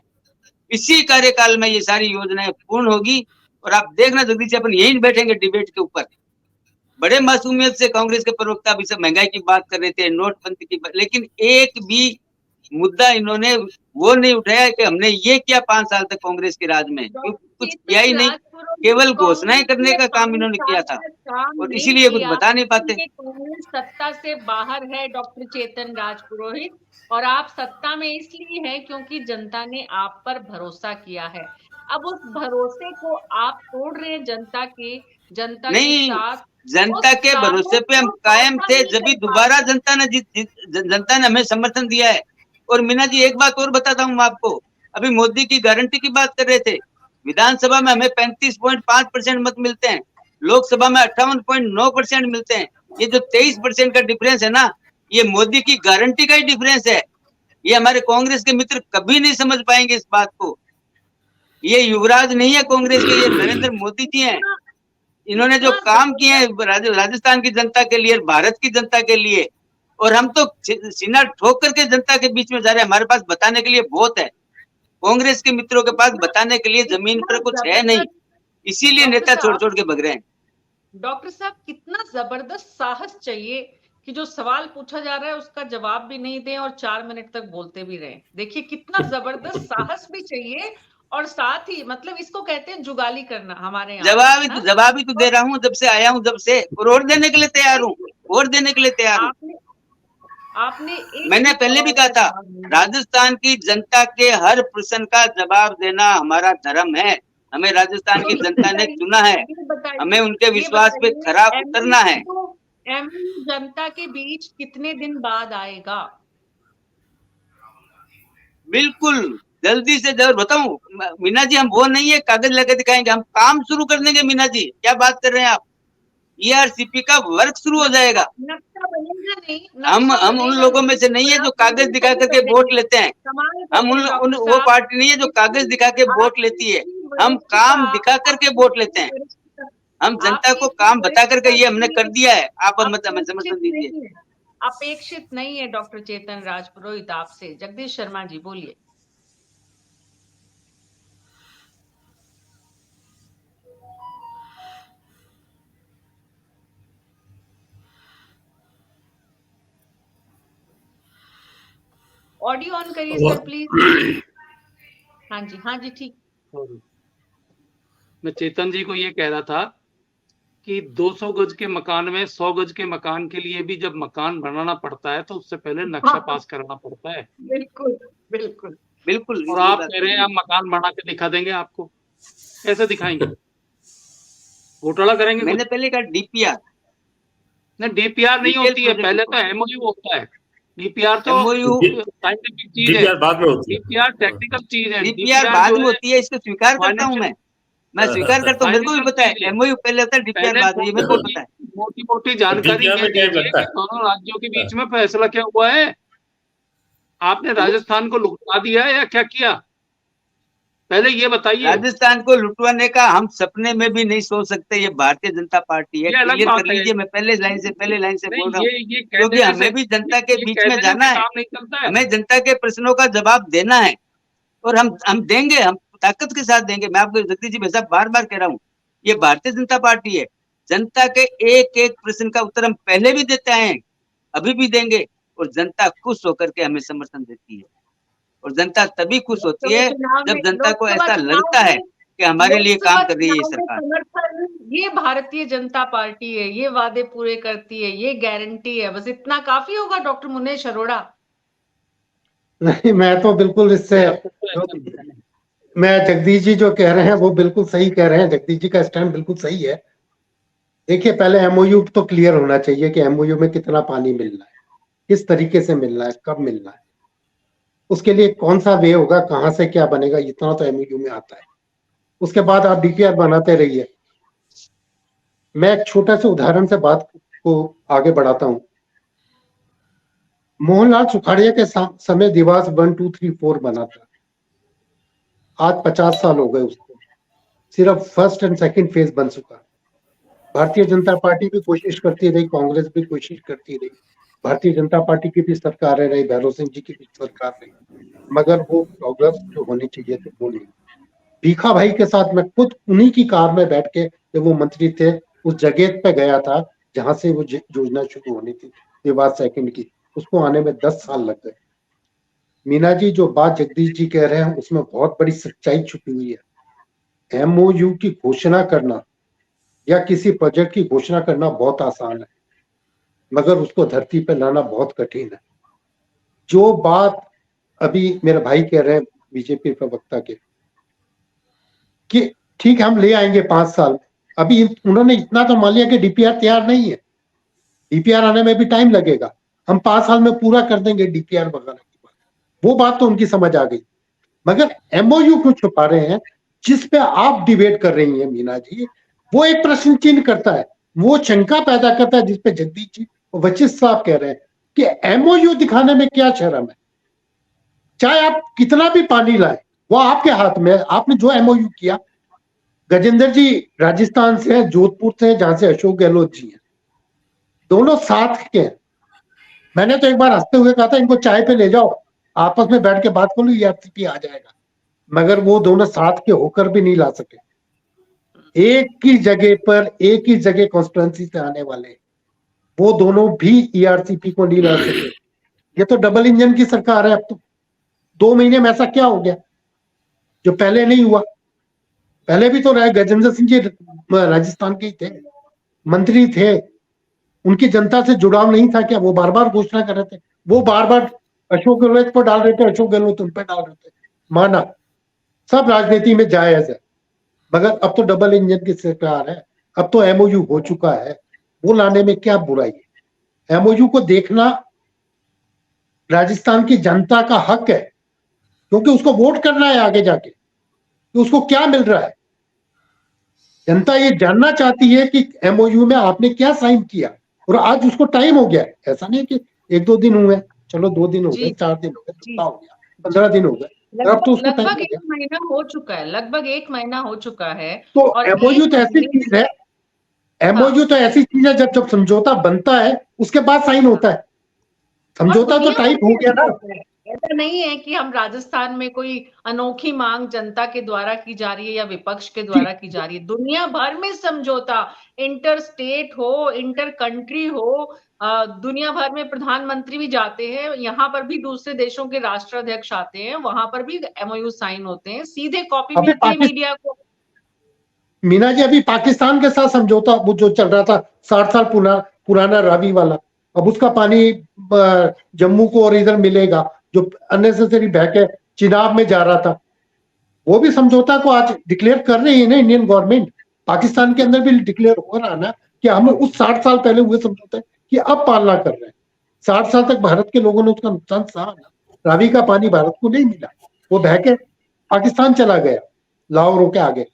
इसी कार्यकाल में ये सारी योजनाएं पूर्ण होगी। और आप देखना जगदीश, अपन यहीं बैठेंगे डिबेट के ऊपर। बड़े मासूमियत से कांग्रेस के प्रवक्ता अभी सब महंगाई की बात कर रहे थे, नोटबंदी की, लेकिन एक भी मुद्दा इन्होंने वो नहीं उठाया कि हमने ये किया 5 साल तक कांग्रेस के राज में। कुछ किया ही नहीं, केवल घोषणाएं करने का काम इन्होंने किया था, और इसीलिए कुछ बता नहीं पाते। कांग्रेस सत्ता से बाहर है डॉक्टर चेतन राजपुरोहित, और आप सत्ता में इसलिए हैं क्योंकि जनता ने आप पर भरोसा किया है। अब उस भरोसे को आप तोड़ रहे हैं जनता के साथ। जनता के भरोसे पे हम कायम थे, जब भी दोबारा जनता ने हमें समर्थन दिया है। और मीना जी, एक बात और बताता हूँ मैं आपको, अभी मोदी की गारंटी की बात कर रहे थे, विधानसभा में हमें 35.5% मत मिलते हैं, लोकसभा में 58.9% मिलते हैं। ये जो 23% का डिफरेंस है ना, ये मोदी की गारंटी का ही डिफरेंस है। ये हमारे कांग्रेस के मित्र कभी नहीं समझ पाएंगे इस बात को। ये युवराज नहीं है कांग्रेस के, ये नरेंद्र मोदी जी हैं। इन्होंने जो काम किए हैं राजस्थान की जनता के लिए, भारत की जनता के लिए, और हम तो सीना ठोक करके जनता के बीच में जा रहे हैं। हमारे पास बताने के लिए बहुत है, कांग्रेस के मित्रों के पास बताने के लिए जमीन पर कुछ है नहीं, इसीलिए नेता छोड़ के भग रहे हैं। डॉक्टर साहब, कितना जबरदस्त साहस चाहिए कि जो सवाल पूछा जा रहा है उसका जवाब भी नहीं दें और 4 मिनट तक बोलते भी रहें। देखिए कितना जबरदस्त साहस भी चाहिए और साथ ही मतलब इसको कहते हैं जुगाली करना हमारे यहाँ पे, जवाब ही तो दे रहा हूँ जब से आया हूँ, जब से, और देने के लिए तैयार हूँ, और देने के लिए तैयार हूँ। आपने मैंने पहले भी कहा था, राजस्थान की जनता के हर प्रश्न का जवाब देना हमारा धर्म है। हमें राजस्थान की जनता ने चुना है, हमें उनके विश्वास पे खरा उतरना है। एमओयू जनता के बीच कितने दिन बाद आएगा? बिल्कुल जल्दी से जल्द बताऊं मीना जी, हम वो नहीं है कागज लेकर दिखाएंगे, हम काम शुरू कर देंगे। मीना जी क्या बात कर रहे हैं आप? ईआरसीपी का वर्क शुरू हो जाएगा। नक्शा बनेगा नहीं, हम उन लोगों में से नहीं है जो कागज दिखा करके वोट लेते हैं। हम उन वो पार्टी नहीं है जो कागज दिखा के वोट लेती है। हम काम दिखा करके वोट लेते हैं। हम जनता को काम बता करके ये हमने कर दिया है। आप हमें समर्थन दीजिए। अपेक्षित नहीं है डॉक्टर चेतन राज पुरोहित आपसे। जगदीश शर्मा जी बोलिए। ऑडियो ऑन करिए सर प्लीज। हाँ जी ठीक। मैं चेतन जी को ये कह रहा था कि 200 गज के मकान में 100 गज के मकान के लिए भी जब मकान बनाना पड़ता है तो उससे पहले नक्शा पास करना पड़ता है। बिल्कुल बिल्कुल बिल्कुल। और आप कह रहे हैं हम मकान बना के दिखा देंगे आपको, कैसे दिखाएंगे? घोटाला करेंगे? मैंने पहले कहा डीपीआर। नहीं, डीपीआर नहीं होती है, पहले तो एमओयू होता है। डीपीआर तो साइंटिफिक चीज है, बाद में होती है। डीपीआर टेक्निकल चीज है। डीपीआर बाद में होती है, इसको स्वीकार करता हूँ मैं स्वीकार करता हूँ। मेरे को भी पता है एमओयू पहले होता है, डीपीआर बाद में, मेरे को पता है। मोटी मोटी जानकारी दीजिए कि दोनों राज्यों के बीच में फैसला क्या हुआ है। आपने राजस्थान को लुटा दिया है या क्या किया, पहले ये बताइए। राजस्थान को लुटवाने का हम सपने में भी नहीं सोच सकते। ये भारतीय जनता पार्टी है, क्लियर कर लीजिए। मैं पहले लाइन से बोल रहा हूँ, क्योंकि हमें भी जनता के बीच में जाना है। हमें जनता के प्रश्नों का जवाब देना है और हम देंगे, हम ताकत के साथ देंगे। मैं आपको जगदीश जी भाई साहब बार बार कह रहा हूँ, ये भारतीय जनता पार्टी है। जनता के एक एक प्रश्न का उत्तर हम पहले भी देते हैं, अभी भी देंगे। और जनता खुश होकर के हमें समर्थन देती है। और जनता तभी खुश होती है जब जनता को ऐसा लगता है कि हमारे लिए काम कर रही है सरकार। ये भारतीय जनता पार्टी है, ये वादे पूरे करती है, ये गारंटी है। बस इतना काफी होगा डॉक्टर मुनेश अरोड़ा? नहीं, मैं तो बिल्कुल इससे मैं जगदीश जी जो कह रहे हैं वो बिल्कुल सही कह रहे हैं। जगदीश जी का स्टैंड बिल्कुल सही है। देखिए पहले एमओयू तो क्लियर होना चाहिए कि एमओयू में कितना पानी मिल रहा है, किस तरीके से मिल रहा है, कब मिल रहा है, उसके लिए कौन सा वे होगा, कहां से क्या बनेगा, इतना तो एमओयू में आता है। उसके बाद आप डीपीआर बनाते रहिए। मैं एक छोटे से उदाहरण से बात को आगे बढ़ाता हूं। मोहनलाल सुखाड़िया के समय देवास 1, 2, 3, 4 बना था। आज 50 साल हो गए उसको, सिर्फ फर्स्ट एंड सेकंड फेज बन चुका। भारतीय जनता पार्टी भी कोशिश करती रही, कांग्रेस भी कोशिश करती रही, भारतीय जनता पार्टी की भी सरकार रही, भैरव सिंह जी की भी सरकार रही, मगर वो प्रोग्रेस जो होनी चाहिए थी वो नहीं। भीखा भाई के साथ मैं खुद उन्हीं की कार में बैठ के, जब वो मंत्री थे, उस जगह पे गया था जहां से वो योजना शुरू होनी थी देवास सेकंड की। उसको आने में 10 साल लग गए। मीना जी जो बात जगदीश जी कह रहे हैं उसमें बहुत बड़ी सच्चाई छुपी हुई है। एमओयू की घोषणा करना या किसी प्रोजेक्ट की घोषणा करना बहुत आसान है, मगर उसको धरती पे लाना बहुत कठिन है। जो बात अभी मेरे भाई कह रहे हैं बीजेपी प्रवक्ता के, कि ठीक है हम ले आएंगे 5 साल में, अभी उन्होंने इतना तो मान लिया कि डीपीआर तैयार नहीं है, डीपीआर आने में भी टाइम लगेगा, हम 5 साल में पूरा कर देंगे डीपीआर वगैरह की बात। वो बात तो उनकी समझ आ गई, मगर एमओयू क्यों छुपा रहे हैं जिस पे आप डिबेट कर रही हैं मीना जी? वो एक प्रश्न चिन्ह करता है, वो शंका पैदा करता है जिसपे जगदीश जी और वशिष्ठ साहब कह रहे हैं कि एमओयू दिखाने में क्या शर्म है। चाहे आप कितना भी पानी लाए, वो आपके हाथ में। आपने जो एमओयू किया, गजेंद्र जी राजस्थान से हैं, जोधपुर से, जहां से अशोक गहलोत जी हैं, दोनों साथ के हैं। मैंने तो एक बार हंसते हुए कहा था इनको चाय पे ले जाओ, आपस में बैठ के बात करो, ईआरसीपी आ जाएगा, मगर वो दोनों साथ के होकर भी नहीं ला सके। एक ही जगह पर, एक ही जगह कॉन्स्टिट्यूएंसी से आने वाले वो दोनों भी ईआरसीपी को नहीं ला सके। ये तो डबल इंजन की सरकार है। अब तो 2 महीने में ऐसा क्या हो गया जो पहले नहीं हुआ? पहले भी तो गजेंद्र सिंह जी राजस्थान के ही थे, मंत्री थे, उनकी जनता से जुड़ाव नहीं था क्या? वो बार बार घोषणा कर रहे थे, वो बार बार अशोक गहलोत पर डाल रहे थे, अशोक गहलोत उन पर डाल रहे थे, माना, सब राजनीति में जायज है। मगर अब तो डबल इंजन की सरकार है, अब तो एमओयू हो चुका है, वो लाने में क्या बुराई है? एमओयू को देखना राजस्थान की जनता का हक है, क्योंकि उसको वोट करना है आगे जाके कि उसको क्या मिल रहा है। जनता ये जानना चाहती है कि एमओयू में आपने क्या साइन किया, और आज उसको टाइम हो गया है। ऐसा नहीं कि 1-2 दिन हुए, चलो 2 दिन हो गए, 4 दिन हो गए, सप्ताह हो गया, 15 दिन हो गए, अब तो उसको टाइम लगभग हो 1 गया। महीना हो चुका है, लगभग 1 महीना हो चुका है। तो और एमओयू एक तो ऐसी महीने चीज है, एमओयू तो ऐसी चीज है जब बनता बनता है उसके बाद साइन होता है। और समझौता तो दुनिया भर टाइप हो में गया ना। होता है। ऐसा नहीं है कि हम राजस्थान में कोई अनोखी मांग जनता के द्वारा की जा रही है या विपक्ष के द्वारा की जा रही है। दुनिया भर में समझौता, इंटर स्टेट हो, इंटर कंट्री हो, दुनिया भर में प्रधानमंत्री भी जाते हैं, यहाँ पर भी दूसरे देशों के राष्ट्राध्यक्ष आते हैं, वहां पर भी एमओयू साइन होते हैं, सीधे कॉपी अभी मिलती है मीडिया को। मीना जी, अभी पाकिस्तान के साथ समझौता वो जो चल रहा था 60 साल पुराना रावी वाला, अब उसका पानी जम्मू को और इधर मिलेगा, जो अननेसेसरी बह के चिनाब में जा रहा था, वो भी समझौता को आज डिक्लेयर कर रही है ना इंडियन गवर्नमेंट। पाकिस्तान के अंदर भी डिक्लेयर हो रहा ना कि हम उस 60 साल पहले हुए समझौते की अब पालना कर रहे हैं। 60 साल तक भारत के लोगों ने उसका नुकसान सहा ना, रावी का पानी भारत को नहीं मिला, वो बह के पाकिस्तान चला गया, लाहौर के आगे,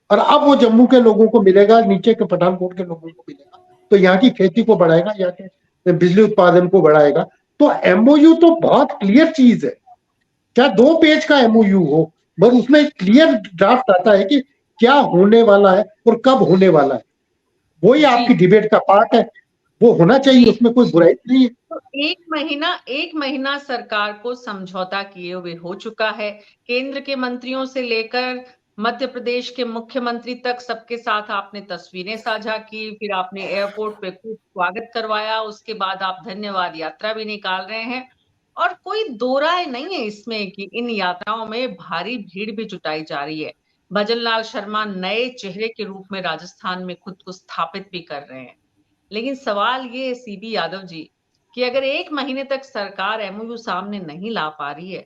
और अब वो जम्मू के लोगों को मिलेगा, नीचे के पठानकोट के लोगों को मिलेगा, तो यहाँ की खेती को बढ़ाएगा, यहाँ के बिजली उत्पादन को बढ़ाएगा। तो एमओयू तो बहुत क्लियर चीज है, क्या 2 पेज का एमओयू हो, बस उसमें क्लियर ड्राफ्ट आता है कि क्या होने वाला है और कब होने वाला है। वही आपकी डिबेट का पार्ट है, वो होना चाहिए, उसमें कोई बुराई नहीं है। तो 1 महीना सरकार को समझौता किए हुए हो चुका है। केंद्र के मंत्रियों से लेकर मध्य प्रदेश के मुख्यमंत्री तक सबके साथ आपने तस्वीरें साझा की, फिर आपने एयरपोर्ट पे खूब स्वागत करवाया, उसके बाद आप धन्यवाद यात्रा भी निकाल रहे हैं। और कोई दो राय नहीं है इसमें कि इन यात्राओं में भारी भीड़ भी जुटाई जा रही है। भजनलाल शर्मा नए चेहरे के रूप में राजस्थान में खुद को स्थापित भी कर रहे हैं। लेकिन सवाल ये है सीबी यादव जी, कि अगर 1 महीने तक सरकार एमओयू सामने नहीं ला पा रही है,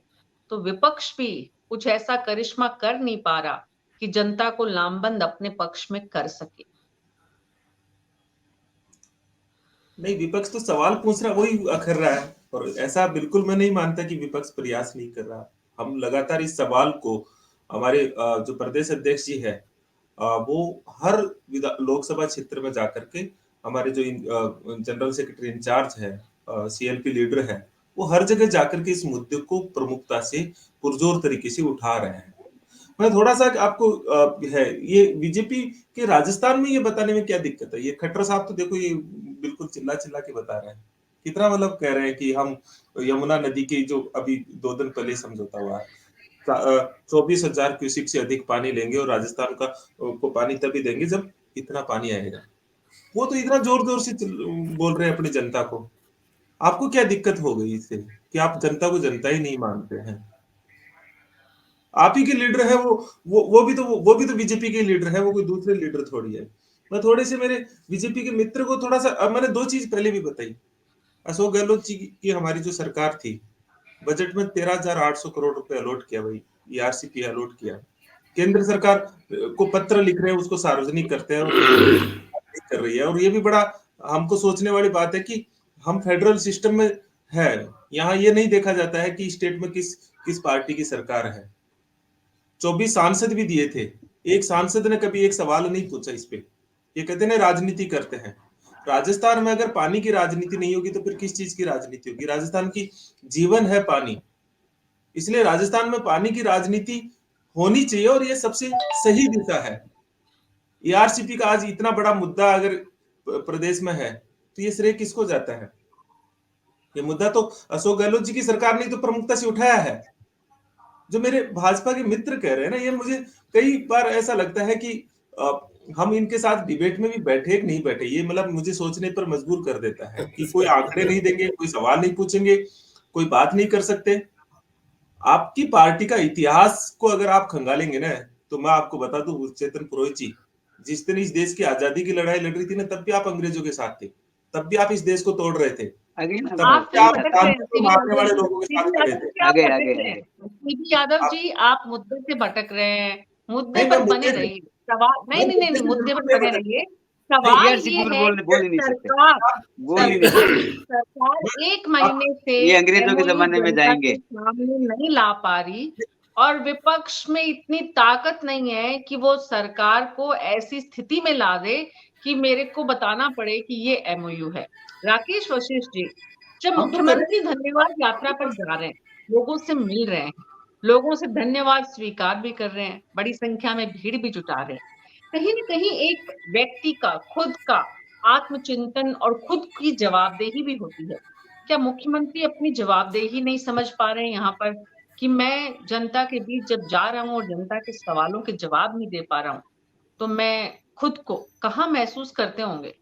तो विपक्ष भी कुछ ऐसा करिश्मा कर नहीं पा रहा कि जनता को लामबंद अपने पक्ष में कर सके। नहीं, विपक्ष तो सवाल पूछ रहा, वही अखर रहा है, और ऐसा बिल्कुल मैं नहीं मानता कि विपक्ष प्रयास नहीं कर रहा। हम लगातार इस सवाल को, हमारे जो प्रदेश अध्यक्ष जी है, वो हर लोकसभा क्षेत्र में जाकर के, हमारे जो जनरल सेक्रेटरी इंचार्ज है, सीएलपी लीडर है, वो हर जगह जाकर के इस मुद्दे को प्रमुखता से पुरजोर तरीके से उठा रहे हैं। मैं थोड़ा सा आपको है, ये बीजेपी के राजस्थान में ये बताने में क्या दिक्कत है? ये खट्टर साहब तो देखो, ये बिल्कुल चिल्ला चिल्ला के बता रहे हैं, कितना मतलब कह रहे हैं कि हम यमुना नदी की जो अभी 2 दिन पहले समझौता हुआ है, 24,000 क्यूसिक से अधिक पानी लेंगे और राजस्थान को पानी तभी देंगे जब इतना पानी आएगा। वो तो इतना जोर जोर से बोल रहे हैं अपनी जनता को। आपको क्या दिक्कत हो गई इससे कि आप जनता को जनता ही नहीं मानते हैं? आप ही के लीडर है वो भी तो बीजेपी के लीडर है, वो कोई दूसरे लीडर थोड़ी है। मैं थोड़े से मेरे बीजेपी के मित्र को थोड़ा सा, मैंने 2 चीज पहले भी बताई। अशोक गहलोत जी की हमारी जो सरकार थी, बजट में 13,800 करोड़ रुपए अलॉट किया भाई, ईआरसीपी अलॉट किया। केंद्र सरकार को पत्र लिख रहे हैं, उसको सार्वजनिक करते हैं और कर रही है। और ये भी बड़ा हमको सोचने वाली बात है कि हम फेडरल सिस्टम में है, यहाँ ये नहीं देखा जाता है कि स्टेट में किस पार्टी की सरकार है। 24 सांसद भी दिए थे, एक सांसद ने कभी एक सवाल नहीं पूछा इस पे। ये कहते हैं राजनीति करते हैं। राजस्थान में अगर पानी की राजनीति नहीं होगी तो फिर किस चीज की राजनीति होगी? राजस्थान की जीवन है पानी, इसलिए राजस्थान में पानी की राजनीति होनी चाहिए और ये सबसे सही दिशा है। ईआरसीपी का आज इतना बड़ा मुद्दा अगर प्रदेश में है तो ये श्रेय किसको जाता है? ये मुद्दा तो अशोक गहलोत जी की सरकार ने तो प्रमुखता से उठाया है। जो मेरे भाजपा के मित्र कह रहे हैं ना, ये मुझे कई बार ऐसा लगता है कि हम इनके साथ डिबेट में भी बैठे कि नहीं बैठे, ये मतलब मुझे सोचने पर मजबूर कर देता है कि कोई आंकड़े नहीं देंगे, कोई सवाल नहीं पूछेंगे, कोई बात नहीं कर सकते। आपकी पार्टी का इतिहास को अगर आप खंगालेंगे ना, तो मैं आपको बता दूं, चेतन पुरोहित जी, जिस दिन इस देश की आजादी की लड़ाई लड़ रही थी ना, तब भी आप अंग्रेजों के साथ थे, तब भी आप इस देश को तोड़ रहे थे, अगेन तब आप भी फिर आप भटक रहे हैं कानून को सीबी मारने यादव वाले जी, लोगों के साथ सीबी खड़े यादव थे। जी, आप आगे भटक आगे रहे आगे हैं सीबी यादव आप जी, आप मुद्दे से भटक रहे हैं, मुद्दे नहीं, मैं पर बने मुद्दे से रहिए। सवाल नहीं मैं नहीं नहीं मुद्दे नहीं, से मुद्दे बिल्कुल पर नहीं बने भटक रहिए। नहीं, सवाल ईआरसी ये बोल है बोल ही कि नहीं सकते, आप बोल ही नहीं सकते। सरकार एक महीने से ये अंग्रेजों के एमओयू जमाने में जनता जाएंगे। के सामने नहीं ला पा रही, और विपक्ष में इतनी ताकत नहीं है कि वो सरकार को ऐसी स्थिति में ला दे कि मेरे को बताना पड़े कि ये एमओयू है। राकेश वशिष्ठ जी, जब हम तो करें। मुख्यमंत्री धन्यवाद यात्रा पर जा रहे हैं, लोगों से मिल रहे हैं, लोगों से धन्यवाद स्वीकार भी कर रहे हैं, बड़ी संख्या में भीड़ भी जुटा रहे हैं, कहीं ना कहीं एक व्यक्ति का खुद का आत्मचिंतन और खुद की जवाबदेही भी होती है। क्या मुख्यमंत्री अपनी जवाबदेही नहीं समझ पा रहे हैं यहाँ पर कि मैं जनता के बीच जब जा रहा हूँ और जनता के सवालों के जवाब नहीं दे पा रहा हूँ, तो मैं खुद को कहाँ महसूस करते होंगे?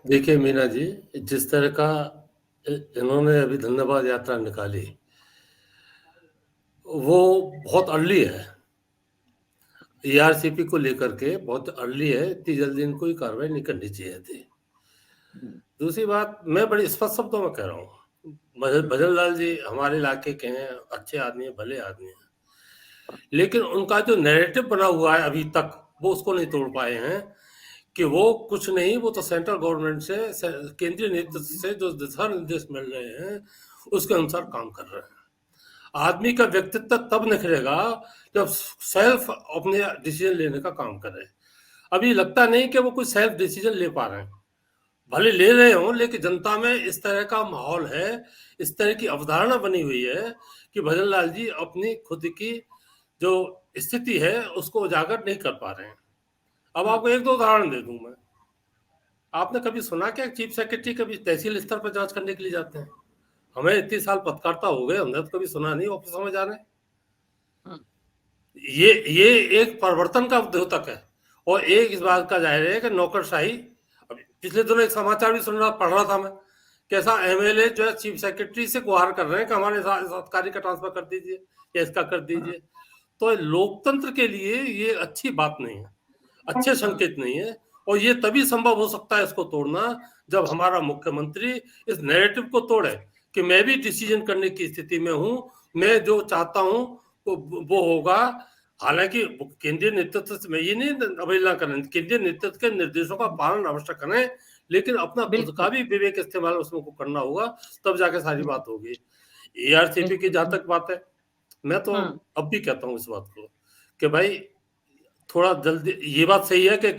देखिए मीना जी, जिस तरह का इन्होंने अभी धन्यवाद यात्रा निकाली, वो बहुत अर्ली है। ईआरसीपी को लेकर के बहुत अर्ली है, इतनी जल्दी इनको कोई कार्रवाई नहीं करनी चाहिए थी। दूसरी बात, मैं बड़ी स्पष्ट शब्दों में कह रहा हूँ, भजन लाल जी हमारे इलाके के हैं, अच्छे आदमी हैं, भले आदमी हैं, लेकिन उनका जो नैरेटिव बना हुआ है अभी तक, वो उसको नहीं तोड़ पाए हैं कि वो कुछ नहीं, वो तो सेंट्रल गवर्नमेंट से, केंद्रीय नेतृत्व से जो दिशा निर्देश मिल रहे हैं उसके अनुसार काम कर रहे हैं। आदमी का व्यक्तित्व तब निखरेगा जब सेल्फ अपने डिसीजन लेने का काम करे। अभी लगता नहीं कि वो कोई सेल्फ डिसीजन ले पा रहे हैं, भले ले रहे हो, लेकिन जनता में इस तरह का माहौल है, इस तरह की अवधारणा बनी हुई है कि भजन लाल जी अपनी खुद की जो स्थिति है उसको उजागर नहीं कर पा रहे हैं। अब आपको एक दो उदाहरण दे दूं मैं। आपने कभी सुना क्या चीफ सेक्रेटरी कभी तहसील स्तर पर जांच करने के लिए जाते हैं? हमें इतने साल पत्रकारिता हो गए, हमने तो कभी सुना नहीं ऑफिसों में जा रहे हैं। ये एक परिवर्तन का द्योतक है, और एक इस बात का जाहिर है कि नौकरशाही। अभी पिछले दिनों एक समाचार भी पढ़ रहा था मैं, कैसा एमएलए जो है चीफ सेक्रेटरी से गुहार कर रहे हैं कि हमारे साथ अधिकारी का ट्रांसफर कर दीजिए या इसका कर दीजिए। तो लोकतंत्र के लिए ये अच्छी बात नहीं है, अच्छे संकेत नहीं है, और ये तभी संभव हो सकता है इसको तोड़ना जब हमारा मुख्यमंत्री इस नैरेटिव को तोड़े कि मैं भी डिसीजन करने की स्थिति में हूं, मैं जो चाहता हूं वो होगा। हालांकि केंद्रीय नेतृत्व से मैं ये नहीं अवहेलना करें, केंद्रीय नेतृत्व के निर्देशों का पालन अवश्य करें, लेकिन अपना खुद का भी विवेक इस्तेमाल उसमें को करना होगा, तब जाके सारी बात होगी। एआरसीपी की जहां तक बात है, मैं तो अब भी कहता हूँ इस बात को कि भाई थोड़ा जल्दी, ये बात सही है कि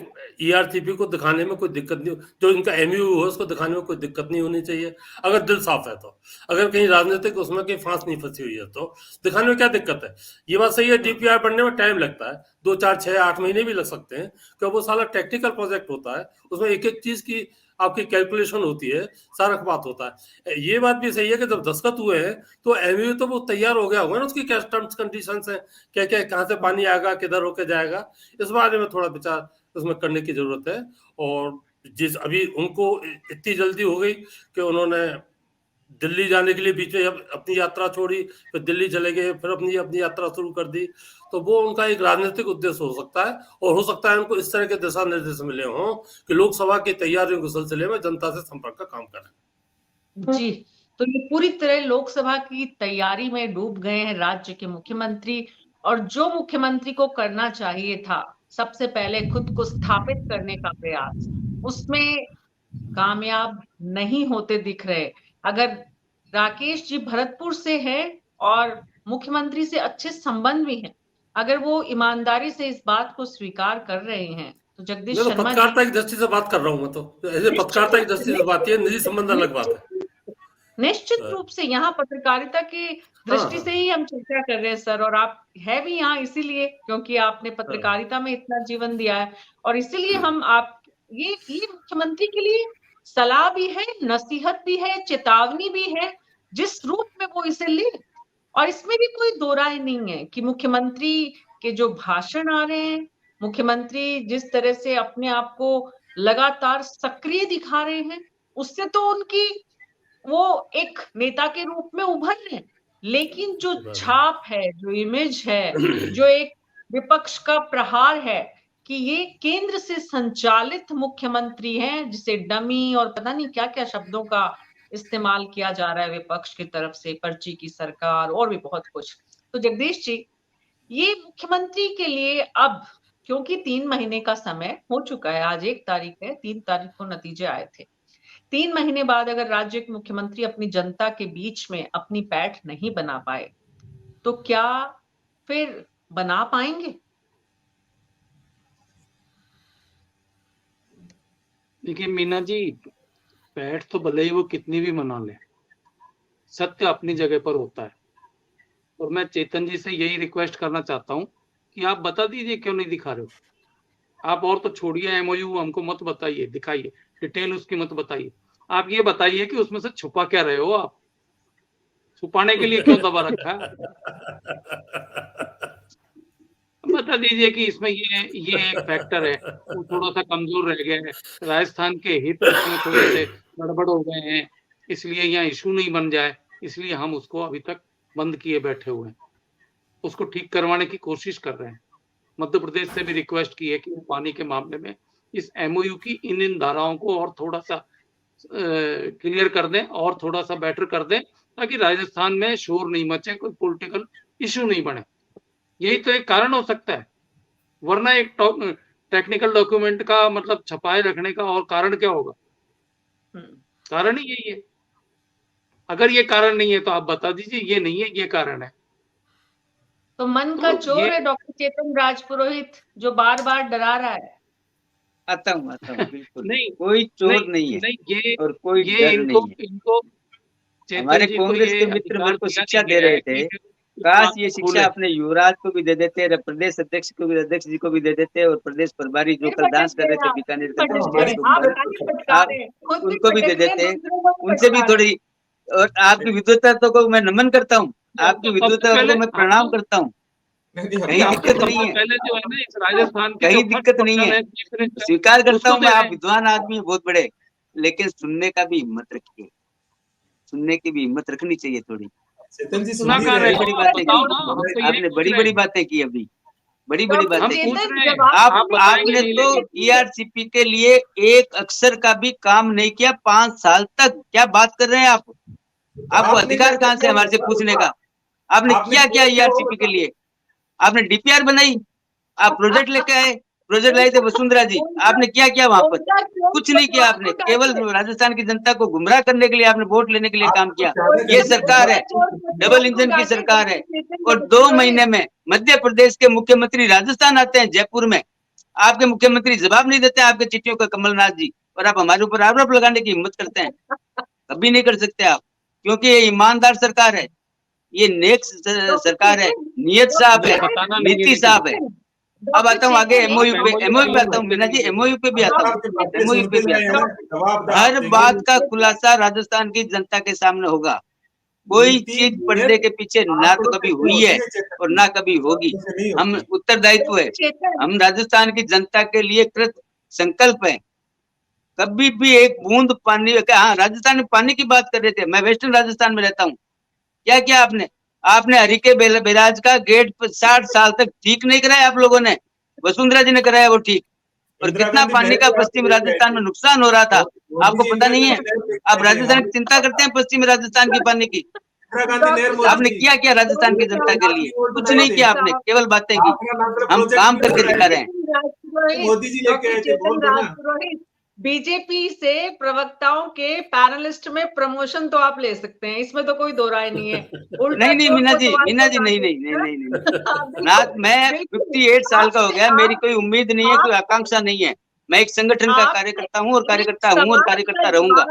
ईआरसीपी को दिखाने में कोई दिक्कत नहीं, जो इनका एमयू है उसको दिखाने में कोई दिक्कत नहीं होनी चाहिए, अगर दिल साफ है तो। अगर कहीं राजनीतिक उसमें कहीं फांस नहीं फंसी हुई है तो दिखाने में क्या दिक्कत है। ये बात सही है, डीपीआर बनने में टाइम लगता है, 2 4 6 8 महीने भी लग सकते हैं, क्योंकि वो सारा टेक्निकल प्रोजेक्ट होता है, उसमें एक एक चीज की आपकी कैलकुलेशन होती है, सारा बात होता है। ये बात भी सही है कि जब दस्तखत हुए हैं तो एमयू तो वो तैयार हो गया होगा ना, उसकी क्या टर्म्स कंडीशंस है, क्या क्या कहाँ से पानी आएगा, किधर होके जाएगा, इस बारे में थोड़ा विचार उसमें करने की जरूरत है। और जिस अभी उनको इतनी जल्दी हो गई कि उन्होंने दिल्ली जाने के लिए बीच में अपनी यात्रा छोड़ी, फिर दिल्ली चले गए, फिर अपनी यात्रा शुरू कर दी, तो वो उनका एक राजनीतिक उद्देश्य हो सकता है, और हो सकता है उनको इस तरह के दिशा निर्देश मिले हों कि लोकसभा की तैयारियों के सिलसिले में जनता से संपर्क का काम करें। जी, तो ये पूरी तरह लोकसभा की तैयारी में डूब गए हैं राज्य के मुख्यमंत्री, और जो मुख्यमंत्री को करना चाहिए था सबसे पहले खुद को स्थापित करने का प्रयास, उसमें कामयाब नहीं होते दिख रहे। अगर राकेश जी भरतपुर से हैं और मुख्यमंत्री से अच्छे संबंध भी हैं, अगर वो ईमानदारी से इस बात को स्वीकार कर रहे हैं, तो जगदीश मैं तो शर्मा पत्रकारिता की दृष्टि से बात कर रहा हूँ, मैं तो ऐसे पत्रकारिता की दृष्टि से बात है, निजी संबंध अलग बात है। निश्चित रूप से यहाँ पत्रकारिता की दृष्टि से ही हम चर्चा कर रहे हैं सर, और आप है भी यहाँ इसीलिए क्योंकि आपने पत्रकारिता में इतना जीवन दिया है, और इसीलिए हम आप ये मुख्यमंत्री के लिए सलाह भी है, नसीहत भी है, चेतावनी भी है, जिस रूप में वो इसे ले। और इसमें भी कोई दो राय नहीं है कि मुख्यमंत्री के जो भाषण आ रहे हैं, मुख्यमंत्री जिस तरह से अपने आप को लगातार सक्रिय दिखा रहे हैं, उससे तो उनकी वो एक नेता के रूप में उभर रहे हैं, लेकिन जो छाप है, जो इमेज है, जो एक विपक्ष का प्रहार है कि ये केंद्र से संचालित मुख्यमंत्री हैं, जिसे डमी और पता नहीं क्या क्या शब्दों का इस्तेमाल किया जा रहा है विपक्ष की तरफ से, पर्ची की सरकार और भी बहुत कुछ। तो जगदीश जी, ये मुख्यमंत्री के लिए अब, क्योंकि 3 महीने का समय हो चुका है, आज 1 तारीख है, 3 तारीख को नतीजे आए थे, 3 महीने बाद अगर राज्य के मुख्यमंत्री अपनी जनता के बीच में अपनी पैठ नहीं बना पाए, तो क्या फिर बना पाएंगे? देखिए मीना जी, पैठ तो भले ही वो कितनी भी मना ले, सत्य अपनी जगह पर होता है। और मैं चेतन जी से यही रिक्वेस्ट करना चाहता हूं कि आप बता दीजिए क्यों नहीं दिखा रहे हो। आप और तो छोड़िए, एमओयू हमको मत बताइए, दिखाइए, डिटेल उसकी मत बताइए। आप ये बताइए कि उसमें से छुपा क्या रहे हो, आप छुपाने के लिए क्यों दबा रखा है? बता दीजिए कि इसमें ये एक फैक्टर है, वो थोड़ा सा कमजोर रह गया है, राजस्थान के हित इसमें थोड़े से गड़बड़ हो गए हैं, इसलिए यहाँ इशू नहीं बन जाए, इसलिए हम उसको अभी तक बंद किए बैठे हुए हैं। उसको ठीक करवाने की कोशिश कर रहे हैं। मध्य प्रदेश से भी रिक्वेस्ट की है कि पानी के मामले में इस एमओयू की इन धाराओं को और थोड़ा सा क्लियर कर दें और थोड़ा सा बेटर कर दें, ताकि राजस्थान में शोर नहीं मचे, कोई पॉलिटिकल इशू नहीं बने। यही तो एक कारण हो सकता है, वरना एक टेक्निकल डॉक्यूमेंट का मतलब छपाए रखने का और कारण क्या होगा? कारण ही यही है। अगर ये कारण नहीं है तो आप बता दीजिए ये नहीं है, ये कारण है। तो मन का चोर है डॉक्टर चेतन राजपुरोहित, जो बार बार डरा रहा है। आता हूँ बिल्कुल नहीं, कोई चोर नहीं है, ये और कोई ये डर नहीं है। इनको हमारे कांग्रेस के मित्र मेरे को शिक्षा दे रहे थे, काश ये शिक्षा अपने युवराज को भी दे देते, प्रदेश अध्यक्ष को भी, अध्यक्ष जी को भी दे देते, और प्रदेश प्रभारी जो कल डांस कर रहे थे बीकानेर उनको भी दे देते, उनसे भी थोड़ी। और आपकी विद्वता को मैं नमन करता हूँ, आपकी विद्वता को मैं प्रणाम करता हूँ, कहीं दिक्कत नहीं है, पहले जो है ना इस राजस्थान के कहीं दिक्कत नहीं है, स्वीकार करता हूँ मैं, आप विद्वान आदमी बहुत बड़े, लेकिन सुनने का भी हिम्मत रखिए, सुनने की भी हिम्मत रखनी चाहिए थोड़ी। चेतन जी बड़ी बड़ी बातें की आपने, बड़ी बड़ी बातें की अभी, बड़ी बड़ी बातें की। आपने तो ईआरसीपी के लिए एक अक्षर का भी काम नहीं किया 5 साल तक। क्या बात कर रहे हैं आप? आपको अधिकार कहाँ से हमारे से पूछने का? आपने क्या किया ईआरसीपी के लिए? आपने डीपीआर बनाई, आप प्रोजेक्ट लेके आए, प्रोजेक्ट लाए थे वसुंधरा जी, आपने क्या किया वहां पर? कुछ नहीं किया आपने, केवल राजस्थान की जनता को गुमराह करने के लिए आपने वोट लेने के लिए काम किया। ये सरकार है, डबल इंजन की सरकार है, और 2 महीने में मध्य प्रदेश के मुख्यमंत्री राजस्थान आते हैं, जयपुर में आपके मुख्यमंत्री जवाब नहीं देते आपके चिट्ठियों का, कमलनाथ जी, और आप हमारे ऊपर आरोप लगाने की हिम्मत करते हैं। कभी नहीं कर सकते आप, क्योंकि ये ईमानदार सरकार है, ये नेक सरकार है, नियत साफ है, नीति साफ है। अब आता हूँ आगे एमओयू पे आता हूँ मीना जी, एमओयू पे भी आता हूँ, एमओयू पे भी आता हूँ। हर बात का खुलासा राजस्थान की जनता के सामने होगा। कोई चीज पर्दे के पीछे ना तो कभी हुई है और ना कभी होगी। हम उत्तरदायित्व है, हम राजस्थान की जनता के लिए कृत संकल्प है। कभी भी एक बूंद पानी, हाँ राजस्थान में पानी की बात कर रहे थे, मैं वेस्टर्न राजस्थान में रहता हूँ। क्या किया आपने हरिके बैराज का गेट 60 साल तक ठीक नहीं कराया आप लोगों ने, वसुंधरा जी ने कराया वो ठीक। और कितना पानी का पश्चिम राजस्थान में नुकसान हो रहा था आपको पता नहीं है? आप राजस्थान की चिंता करते हैं पश्चिम राजस्थान की पानी की? आपने क्या राजस्थान की जनता के लिए? कुछ नहीं किया आपने, केवल बातें की। हम काम करके दिखा रहे हैं। मोदी जी लेके आए थे, बोल दो ना। बीजेपी से प्रवक्ताओं के पैनलिस्ट में प्रमोशन तो आप ले सकते हैं, इसमें तो कोई दो राय नहीं है। नहीं मीना जी नहीं। मैं 58 साल का हो गया, मेरी कोई उम्मीद नहीं है, कोई आकांक्षा नहीं है। मैं एक संगठन का कार्यकर्ता हूँ और कार्यकर्ता हूँ और कार्यकर्ता रहूंगा।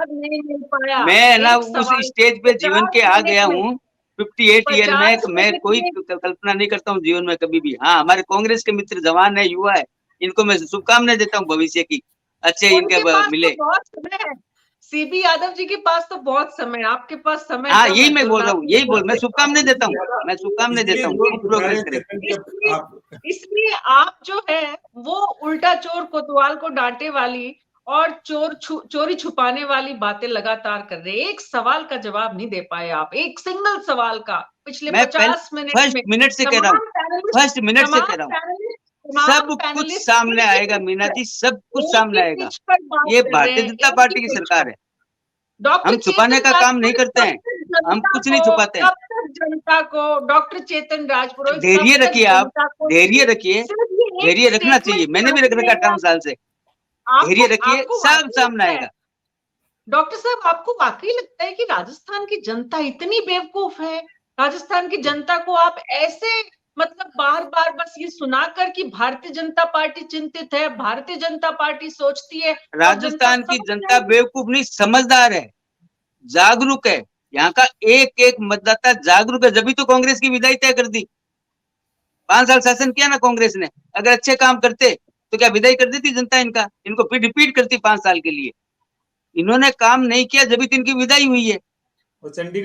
मैं ना उस स्टेज पे जीवन के आ गया हूँ 58 ईयर में, मैं कोई कल्पना नहीं करता हूँ जीवन में कभी भी। हाँ, हमारे कांग्रेस के मित्र जवान है, युवा है, इनको मैं शुभकामनाएं देता हूँ भविष्य की, अच्छे इनके मिले। सीबी यादव जी के पास तो बहुत समय है, आपके पास समय हाँ कम यही है, मैं बोल रहा हूँ, तुलनात्मक यही बोल, रूप मैं से। शुभकामनाएं देता हूँ, मैं शुभकामनाएं देता हूँ, खूब प्रोग्रेस करें। इसलिए आप जो है वो उल्टा चोर कोतवाल को डांटे वाली और चोरी छुपाने वाली बातें लगातार कर रहे हैं। एक सवाल का जवाब नहीं दे पाए आप, एक सिंगल सवाल का पिछले मैं 50 मिनट फर्स्ट में। मिनट से कह रहा हूँ, फर्स्ट मिनट से कह रहा हूँ, सब कुछ सामने आएगा मीना जी, सब कुछ सामने आएगा। ये भारतीय जनता पार्टी की सरकार है, हम छुपाने का काम नहीं करते हैं, हम कुछ नहीं छुपाते हैं। जनता को डॉक्टर चेतन राजपुरोहित धैर्य रखिए आप, धैर्य रखिए, धैर्य रखना चाहिए, मैंने भी रख रखा 58 साल से। धैर्य रखिए, सब सामने आएगा। डॉक्टर साहब, आपको वाकई लगता है कि राजस्थान की जनता इतनी बेवकूफ है? राजस्थान की जनता को आप ऐसे मतलब बार बार बस ये सुनाकर कि भारतीय जनता पार्टी चिंतित है, भारतीय जनता पार्टी सोचती है। राजस्थान की जनता बेवकूफ नहीं, समझदार है, जागरूक है। यहाँ का एक एक मतदाता जागरूक है, जब तो कांग्रेस की विदाई तय कर दी। 5 साल शासन किया ना कांग्रेस ने, अगर अच्छे काम करते तो क्या विदाई कर देती जनता इनका, इनको फिर रिपीट करती 5 साल के लिए। इन्होंने काम नहीं किया, जब तो इनकी विदाई हुई है।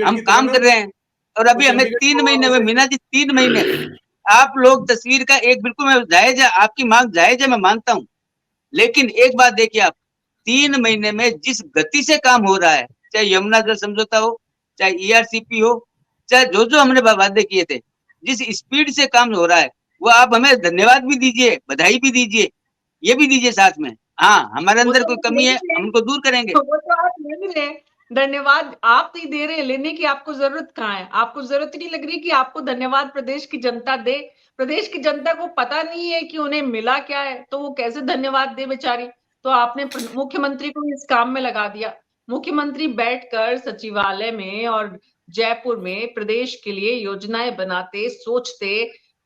हम काम कर रहे हैं और अभी हमें 3 महीने में, मीना जी 3 महीने, आप लोग तस्वीर का एक बिल्कुल मैं जायज है, आपकी मांग जायज है, मैं मानता हूँ, लेकिन एक बात देखिए आप, 3 महीने में जिस गति से काम हो रहा है, चाहे यमुना जल समझौता हो, चाहे ERCP हो, चाहे जो जो हमने वादे किए थे, जिस स्पीड से काम हो रहा है, वो आप हमें धन्यवाद भी दीजिए, बधाई भी दीजिए, ये भी दीजिए साथ में। हाँ, हमारे अंदर कोई कमी है, हम उनको दूर करेंगे। वो तो आप ले भी लें, धन्यवाद आप नहीं दे रहे, लेने की आपको जरूरत कहाँ है? आपको जरूरत नहीं लग रही कि आपको धन्यवाद प्रदेश की जनता दे? प्रदेश की जनता को पता नहीं है कि उन्हें मिला क्या है, तो वो कैसे धन्यवाद दे बेचारी? तो आपने मुख्यमंत्री को इस काम में लगा दिया। मुख्यमंत्री बैठकर सचिवालय में और जयपुर में प्रदेश के लिए योजनाएं बनाते, सोचते,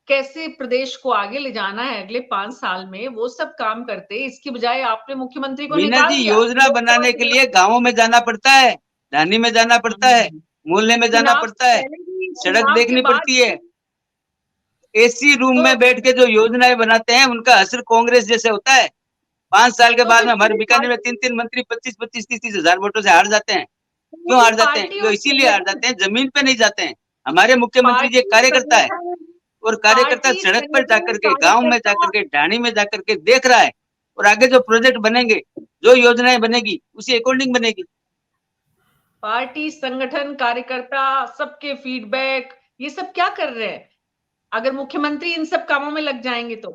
कैसे प्रदेश को आगे ले जाना है अगले 5 साल में, वो सब काम करते। इसकी बजाय आपने मुख्यमंत्री को मीना निकाल जी, दिया। योजना बनाने के लिए गाँवों में जाना पड़ता है, ढानी में जाना पड़ता है, मोहल्ले में जाना पड़ता है, सड़क देखनी पड़ती है। AC रूम में बैठ के जो योजनाएं बनाते हैं, उनका असर कांग्रेस जैसे होता है। 5 साल के बाद में हमारे बीकानेर में 3-3 मंत्री 25-25, 30-30 हजार वोटों से हार जाते हैं। क्यों हार जाते हैं? वो इसीलिए हार जाते हैं, जमीन पे नहीं जाते हैं। हमारे मुख्यमंत्री जी कार्यकर्ता है, और कार्यकर्ता सड़क पर जाकर के, गांव में जाकर के, ढाणी में जाकर के देख रहा है, और आगे जो प्रोजेक्ट बनेंगे, जो योजनाएं बनेगी, उसी अकॉर्डिंग बनेगी। पार्टी, संगठन, कार्यकर्ता, सबके फीडबैक, ये सब क्या कर रहे हैं? अगर मुख्यमंत्री इन सब कामों में लग जाएंगे तो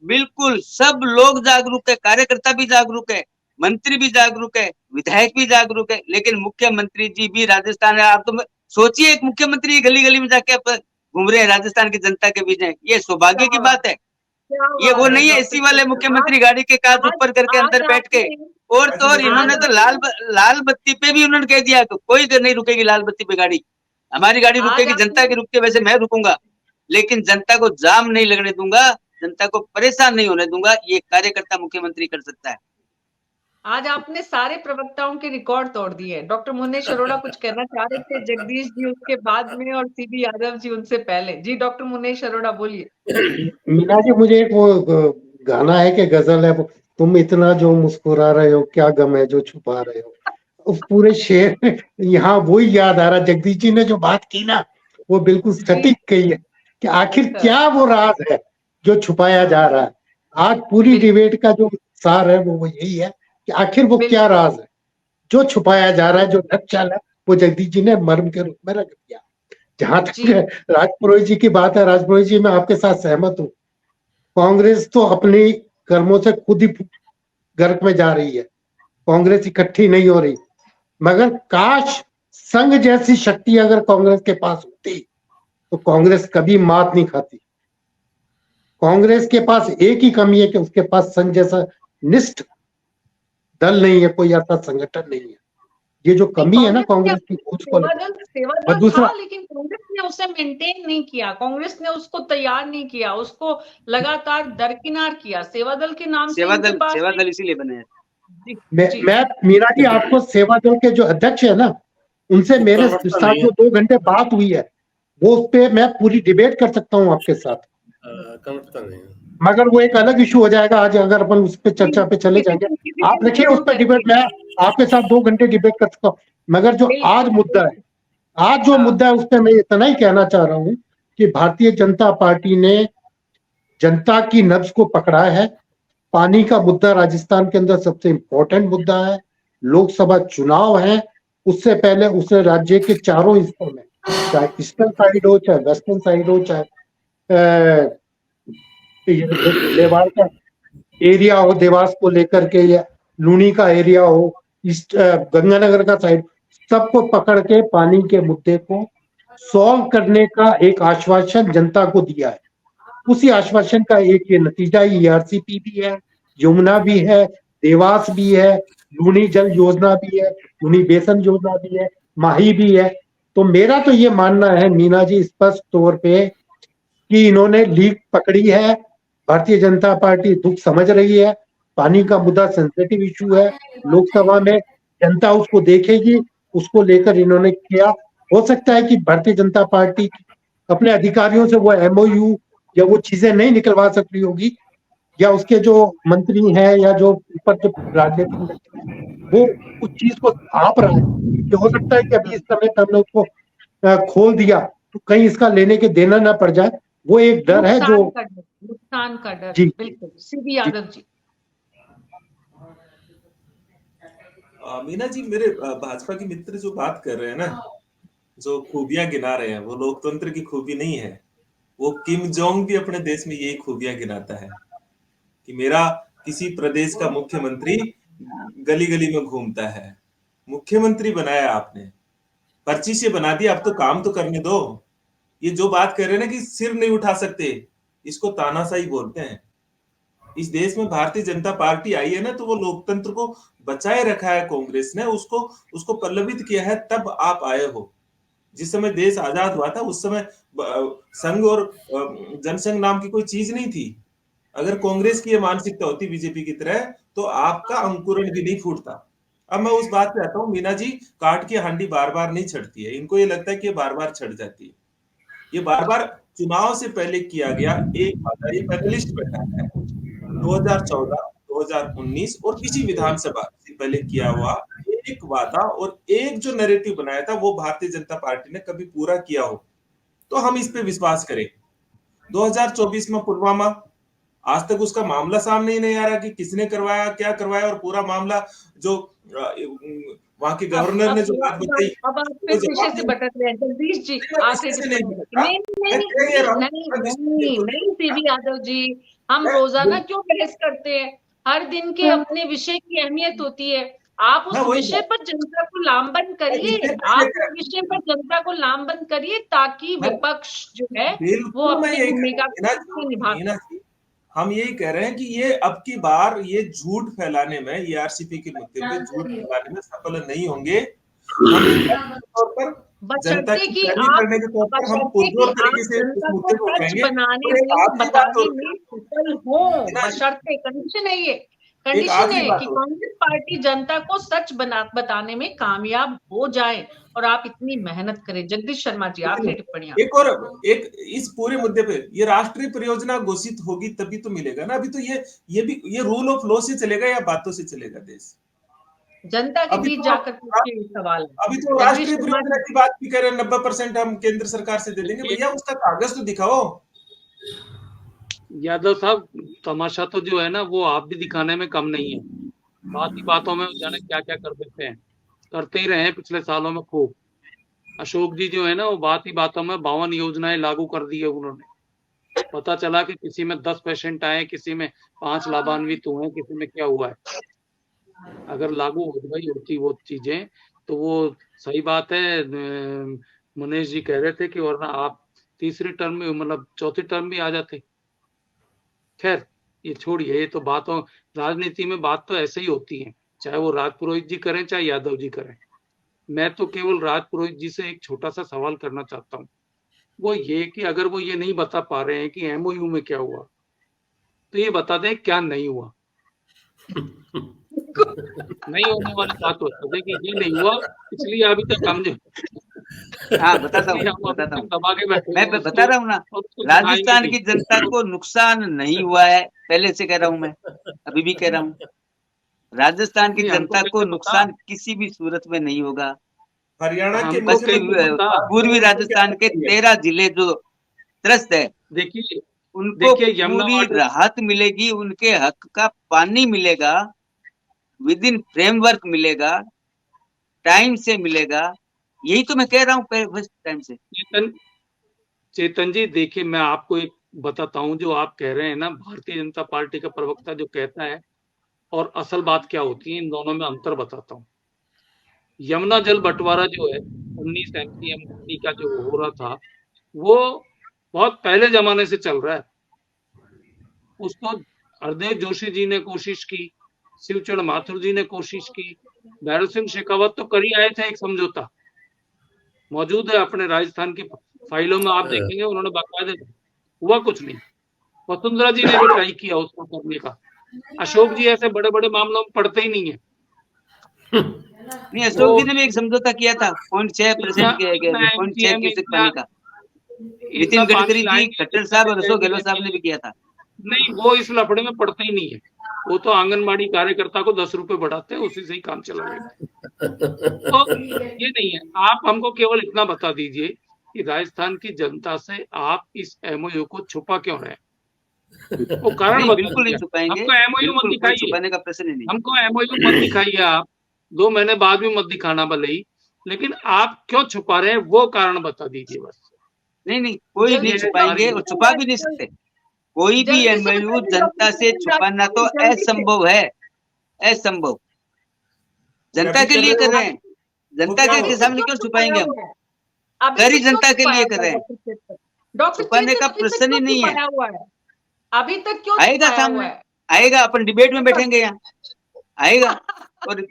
बिल्कुल सब लोग जागरूक है, कार्यकर्ता भी जागरूक है, मंत्री भी जागरूक है, विधायक भी जागरूक है, लेकिन मुख्यमंत्री जी भी राजस्थान है। आप तो सोचिए, एक मुख्यमंत्री गली गली में जाके घूम रहे हैं, राजस्थान की जनता के बीच में, ये सौभाग्य की बात है। ये वो नहीं है एसी वाले मुख्यमंत्री गाड़ी के कांच ऊपर करके अंदर बैठ के, और तो और इन्होंने तो लाल बत्ती पे भी उन्होंने कह दिया कोई नहीं रुकेगी लाल बत्ती पे गाड़ी, हमारी गाड़ी रुकेगी, जनता की रुकती है, वैसे मैं रुकूंगा, लेकिन जनता को जाम नहीं लगने दूंगा, जनता को परेशान नहीं होने दूंगा। ये कार्यकर्ता मुख्यमंत्री कर सकता है। आज आपने सारे प्रवक्ताओं के रिकॉर्ड तोड़ दिए। डॉक्टर मुन्नेश अरोड़ा कुछ कहना चाह रहे थे, जगदीश जी उसके बाद में और सीबी यादव जी उनसे पहले। जी डॉक्टर मुन्नेश अरोड़ा बोलिए। मीना जी, मुझे एक वो गाना है कि गजल है, तुम इतना जो मुस्कुरा रहे हो, क्या गम है जो छुपा रहे हो। उस पूरे शेर में यहाँ वही याद आ रहा, जगदीश जी ने जो बात की ना, वो बिल्कुल सटीक कही है कि आखिर क्या वो राज है जो छुपाया जा रहा है। आज पूरी डिबेट का जो सार है वो यही है कि आखिर वो क्या राज है जो छुपाया जा रहा है, जो ढकचाल है, वो जगदीश जी ने मर्म के रूप में रख दिया। जहां तक राजपुरोहित जी की बात है, राजपुरोहित जी मैं आपके साथ सहमत हूँ। कांग्रेस तो अपनी कर्मों से खुद ही गर्क में जा रही है, कांग्रेस इकट्ठी नहीं हो रही। मगर काश संघ जैसी शक्ति अगर कांग्रेस के पास होती तो कांग्रेस कभी मात नहीं खाती। कांग्रेस के पास एक ही कमी है कि उसके पास संघ जैसा निष्ठ दल नहीं है, कोई ऐसा संगठन नहीं है। ये जो कमी है ना कांग्रेस की, उसको दूसरा, लेकिन कांग्रेस ने उसे मेंटेन नहीं किया, कांग्रेस ने उसको तैयार नहीं किया, उसको लगातार दरकिनार किया। सेवा दल के नाम से सेवा दल इसीलिए बने हैं। मैं मीरा जी, आपको सेवा दल के जो अध्यक्ष है ना, उनसे मेरे साथ जो 2 घंटे बात हुई है, वो उस पे मैं पूरी डिबेट कर सकता हूँ आपके साथ। कमरता नहीं है। मगर वो एक अलग इशू हो जाएगा आज अगर अपन उस पर चर्चा पे चले जाएंगे। आप देखिए उस पर डिबेट, मैं आपके साथ 2 घंटे डिबेट कर सकता हूँ, मगर जो आज मुद्दा है, आज जो मुद्दा है उस पर मैं इतना ही कहना चाह रहा हूँ कि भारतीय जनता पार्टी ने जनता की नब्ज को पकड़ा है। पानी का मुद्दा राजस्थान के अंदर सबसे इंपॉर्टेंट मुद्दा है। लोकसभा चुनाव है, उससे पहले उसने राज्य के चारों हिस्सों में, चाहे ईस्टर्न साइड हो, चाहे वेस्टर्न साइड हो, चाहे मेवाड़ का एरिया हो देवास को लेकर के, या लूनी का एरिया हो, ईस्ट गंगानगर का साइड, सबको पकड़ के पानी के मुद्दे को सॉल्व करने का एक आश्वासन जनता को दिया है। उसी आश्वासन का एक ये नतीजा ईआरसीपी भी है, यमुना भी है, देवास भी है, लूनी जल योजना भी है, लूनी बेसन योजना भी है, माही भी है। तो मेरा तो ये मानना है मीना जी स्पष्ट तौर पे कि इन्होंने लीक पकड़ी है। भारतीय जनता पार्टी दुख समझ रही है, पानी का मुद्दा सेंसिटिव इशू है, लोकसभा में जनता उसको देखेगी, उसको लेकर इन्होंने किया। हो सकता है कि भारतीय जनता पार्टी अपने अधिकारियों से वो एमओयू या वो चीजें नहीं निकलवा सकती होगी, या उसके जो मंत्री हैं या जो ऊपर जो राजनीतिक नेता हैं वो उस चीज को भाप रहा है कि हो सकता है कि अभी इस समय पे हमने उसको खोल दिया तो कहीं इसका लेने के देना ना पड़ जाए। वो एक डर है जो नुकसान का डर। जी बिल्कुल। सीबी यादव जी। मीना जी, मेरे भाजपा के मित्र जो बात कर रहे हैं ना, जो खूबियां गिना रहे हैं, वो लोकतंत्र की खूबी नहीं है। वो किम जोंग भी अपने देश में यही खूबियां गिनाता है कि मेरा किसी प्रदेश का मुख्यमंत्री गली गली में घूमता है। मुख्यमंत्री बनाया आपने, पर्ची से बना दिया, अब तो काम तो करने दो। ये जो बात कर रहे हैं ना कि सिर नहीं उठा सकते, इसको तानाशाही बोलते हैं। इस देश में भारतीय जनता पार्टी आई है ना, तो वो लोकतंत्र को बचाए रखा है कांग्रेस ने, उसको पल्लवित किया है, तब आप आए हो। जिस समय देश आजाद हुआ था उस समय संघ और जनसंघ नाम की कोई चीज नहीं थी। अगर कांग्रेस की ये मानसिकता होती बीजेपी की तरह, तो आपका अंकुरण भी नहीं फूटता। अब मैं उस बात पे आता हूँ, मीना जी, काट की हांडी बार बार नहीं छड़ती है। इनको ये लगता है कि ये बार बार छड़ जाती है। ये बार बार चुनाव से पहले किया गया एक वादा, ये पैनलिस्ट बैठा है 2014, 2019 और किसी विधानसभा से पहले किया हुआ एक वादा और एक जो नैरेटिव बनाया था, वो भारतीय जनता पार्टी ने कभी पूरा किया हो तो हम इस पे विश्वास करें। 2024 में पुलवामा, आज तक उसका मामला सामने ही नहीं आ रहा कि किसने करवाया, क्या करवाया, और पूरा मामला जो वहां के गवर्नर ने जो बात बताई, अब आप फिर विषय से भटक रहे हैं। जगदीश जी, आखिरी नहीं सीबी यादव जी, हम रोजाना क्यों बहस करते हैं? हर दिन के अपने विषय की अहमियत होती है। आप उस विषय पर जनता को लामबंद करिए, आप उस विषय पर जनता को लामबंद करिए, ताकि विपक्ष जो है वो अपनी भूमिका को निभा। हम यही कह रहे हैं कि ये अब की बार ये झूठ फैलाने में, ईआरसीपी के मुद्दे पे झूठ फैलाने में सफल नहीं होंगे। जनता की करने के तौर पर हम पुरजोर तरीके से उस मुद्दे को कहेंगे, बताने में सफल हो, बशर्ते कंडीशन है, ये कंडीशन है कि कांग्रेस पार्टी जनता को सच बताने में कामयाब हो जाए, और आप इतनी मेहनत करें। जगदीश शर्मा जी, आखिरी टिप्पणी। एक इस पूरे मुद्दे पे ये राष्ट्रीय परियोजना घोषित होगी तभी तो मिलेगा ना। अभी तो ये रूल ऑफ लॉ से चलेगा या बातों से चलेगा देश? जनता के बीच जाकर पूछिए सवाल। अभी तो राष्ट्रीय परियोजना की बात भी कर रहे हैं, 90% हम केंद्र सरकार से दे देंगे। भैया उसका कागज तो दिखाओ। यादव साहब, तमाशा तो जो है ना वो आप भी दिखाने में कम नहीं है। बात ही बातों में जाने क्या क्या कर देते हैं, करते ही रहे हैं पिछले सालों में खूब। अशोक जी जो है ना वो बात ही बातों में 52 योजनाएं लागू कर दी है उन्होंने। पता चला कि किसी में 10 पेशेंट आए, किसी में 5 लाभान्वित हुए, किसी में क्या हुआ है। अगर लागू हो गई होती वो चीजें तो वो सही बात है। मनीष जी कह रहे थे कि वरना आप तीसरी टर्म में, मतलब चौथी टर्म भी आ जाते। खैर ये छोड़िए, ये तो बातों, राजनीति में बात तो ऐसे ही होती है, चाहे वो राजपुरोहित जी करें चाहे यादव जी करें। मैं तो केवल राजपुरोहित जी से एक छोटा सा सवाल करना चाहता हूँ, वो ये कि अगर वो ये नहीं बता पा रहे हैं कि एमओयू में क्या हुआ, तो ये बता दें क्या नहीं हुआ। नहीं होने वाली बात होती है कि ये नहीं हुआ, इसलिए अभी तक हम हाँ बताता इसलिए हूँ हम अभी बताता तक हूँ दबा के बैठे मैं हैं बता रहा हूँ ना, उसको राजस्थान गिनाएंगे की जनता को नुकसान नहीं हुआ है, पहले से कह रहा हूँ मैं, अभी भी कह रहा हूँ, राजस्थान की नहीं। हमको जनता को कैसे पता, नुकसान किसी भी सूरत में नहीं होगा। हरियाणा के हमको बल्कि कैसे मुख्यमंत्री पता। पूर्वी राजस्थान के 13 जिले जो त्रस्त है देखिए उनको देखिए, यमुना पूरी वाटर, राहत मिलेगी, उनके हक का पानी मिलेगा, विद इन फ्रेमवर्क मिलेगा, टाइम से मिलेगा। यही तो मैं कह रहा हूँ बस टाइम से। चेतन चेतन जी, देखिए मैं आपको एक बताता हूँ, जो आप कह रहे हैं ना, भारतीय जनता पार्टी का प्रवक्ता जो कहता है और असल बात क्या होती है, इन दोनों में अंतर बताता हूँ। यमुना जल बंटवारा जो है 19 MCM का जो हो रहा था, वो बहुत पहले जमाने से चल रहा है। उसको हरदेव जोशी जी ने कोशिश की, शिवचरण माथुर जी ने कोशिश की, भैरव सिंह शेखावत तो कर ही आए थे, एक समझौता मौजूद है अपने राजस्थान की फाइलों में, आप देखेंगे उन्होंने बाकायदे, हुआ कुछ नहीं। वसुंधरा जी ने भी ट्राई किया उसको करने का। अशोक जी ऐसे बड़े बड़े मामलों में पड़ते ही नहीं है। नहीं, वो अशोक जी ने भी एक समझौता किया था 0.6% के इतना 0.6 MCM, क्यूसेक पानी का, इतना नितिन पानी गडकरी जी, लाएंगे खट्टर जितना साहब भी और अशोक जाएंगे गहलोत साहब ने लेंगे, भी किया था। नहीं वो इस लफड़े में पड़ते ही नहीं है। वो तो आंगनबाड़ी कार्यकर्ता को 10 रुपए बढ़ाते हैं, उसी से ही काम चला लेते हैं। तो ये नहीं है। आप हमको केवल इतना बता दीजिए कि राजस्थान की जनता से आप इस MOU को छुपा क्यों रहे हैं? वो कारण नहीं, बता बिल्कुल नहीं दीजिए। छुपाएंगे, हमको MOU मत बिल्कुल कोई दिखाइए, छुपाने का प्रश्न ही नहीं। हमको MOU मत दिखाइए। आप 2 महीने बाद भी मत दिखाना भले ही, लेकिन आप क्यों छुपा रहे हैं वो कारण बता दीजिए बस। नहीं नहीं, कोई नहीं ये है छुपाएंगे हमारी, और छुपा भी नहीं सकते। कोई भी जल्दी से एमओयू बताइए जनता डॉक्टर से चेतन छुपाना राजपूत, तो जल्दी से। असंभव है, असंभव। जनता अभी के कर लिए रहे कर हो, रहे हैं, वो जनता क्या के अभी होता तक सामने क्यों क्यों छुपाया छुपाएंगे हम? हुआ है? अभी सारी तक क्यों जनता के छुपाया लिए कर हुआ रहे है हैं, डॉक्टर चेतन? डॉक्टर छुपाने चेतन का अभी तक प्रश्न ही क्यों नहीं है। छुपाया हुआ है? अभी तक क्यों आएगा छुपाया हुआ सामने, है? आएगा, अपन डिबेट में बैठेंगे यहाँ, आएगा। और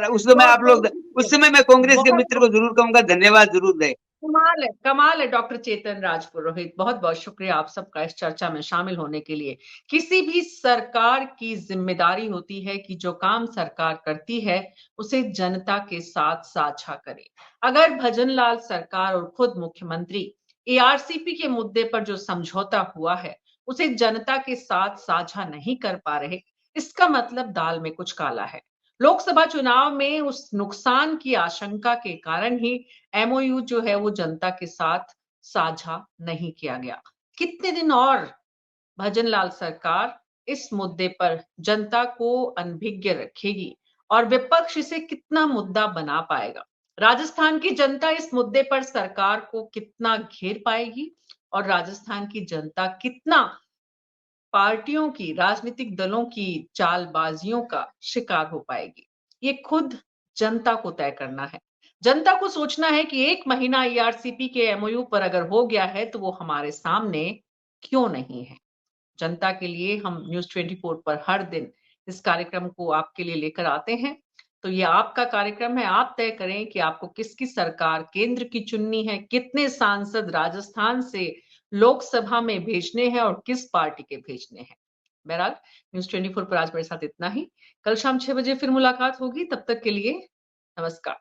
उस समय बहुत आप बहुत लोग, उस समय मैं कांग्रेस के बहुत मित्र को जरूर कहूंगा धन्यवाद जरूर दे। कमाल है डॉक्टर चेतन राज पुरोहित, बहुत बहुत शुक्रिया आप सबका इस चर्चा में शामिल होने के लिए। किसी भी सरकार की जिम्मेदारी होती है कि जो काम सरकार करती है उसे जनता के साथ साझा करे। अगर भजनलाल सरकार और खुद मुख्यमंत्री ARCP के मुद्दे पर जो समझौता हुआ है उसे जनता के साथ साझा नहीं कर पा रहे, इसका मतलब दाल में कुछ काला है। लोकसभा चुनाव में उस नुकसान की आशंका के कारण ही MOU जो है वो जनता के साथ साझा नहीं किया गया। कितने दिन और भजनलाल सरकार इस मुद्दे पर जनता को अनभिज्ञ रखेगी और विपक्ष इसे कितना मुद्दा बना पाएगा? राजस्थान की जनता इस मुद्दे पर सरकार को कितना घेर पाएगी और राजस्थान की जनता कितना पार्टियों की, राजनीतिक दलों की चालबाजियों का शिकार हो पाएगी? ये खुद जनता को तय करना है। जनता को सोचना है कि 1 महीना ARCP के MOU पर अगर हो गया है तो वो हमारे सामने क्यों नहीं है? जनता के लिए हम न्यूज़ 24 पर हर दिन इस कार्यक्रम को आपके लिए लेकर आते हैं। तो ये आपका कार्यक्रम है, आप तय करें कि आपको किसकी सरकार केंद्र की चुननी है, कितने सांसद राजस्थान से लोकसभा में भेजने हैं और किस पार्टी के भेजने हैं। बहरहाल न्यूज़ 24 पर आज मेरे साथ इतना ही। कल शाम 6 बजे फिर मुलाकात होगी, तब तक के लिए नमस्कार।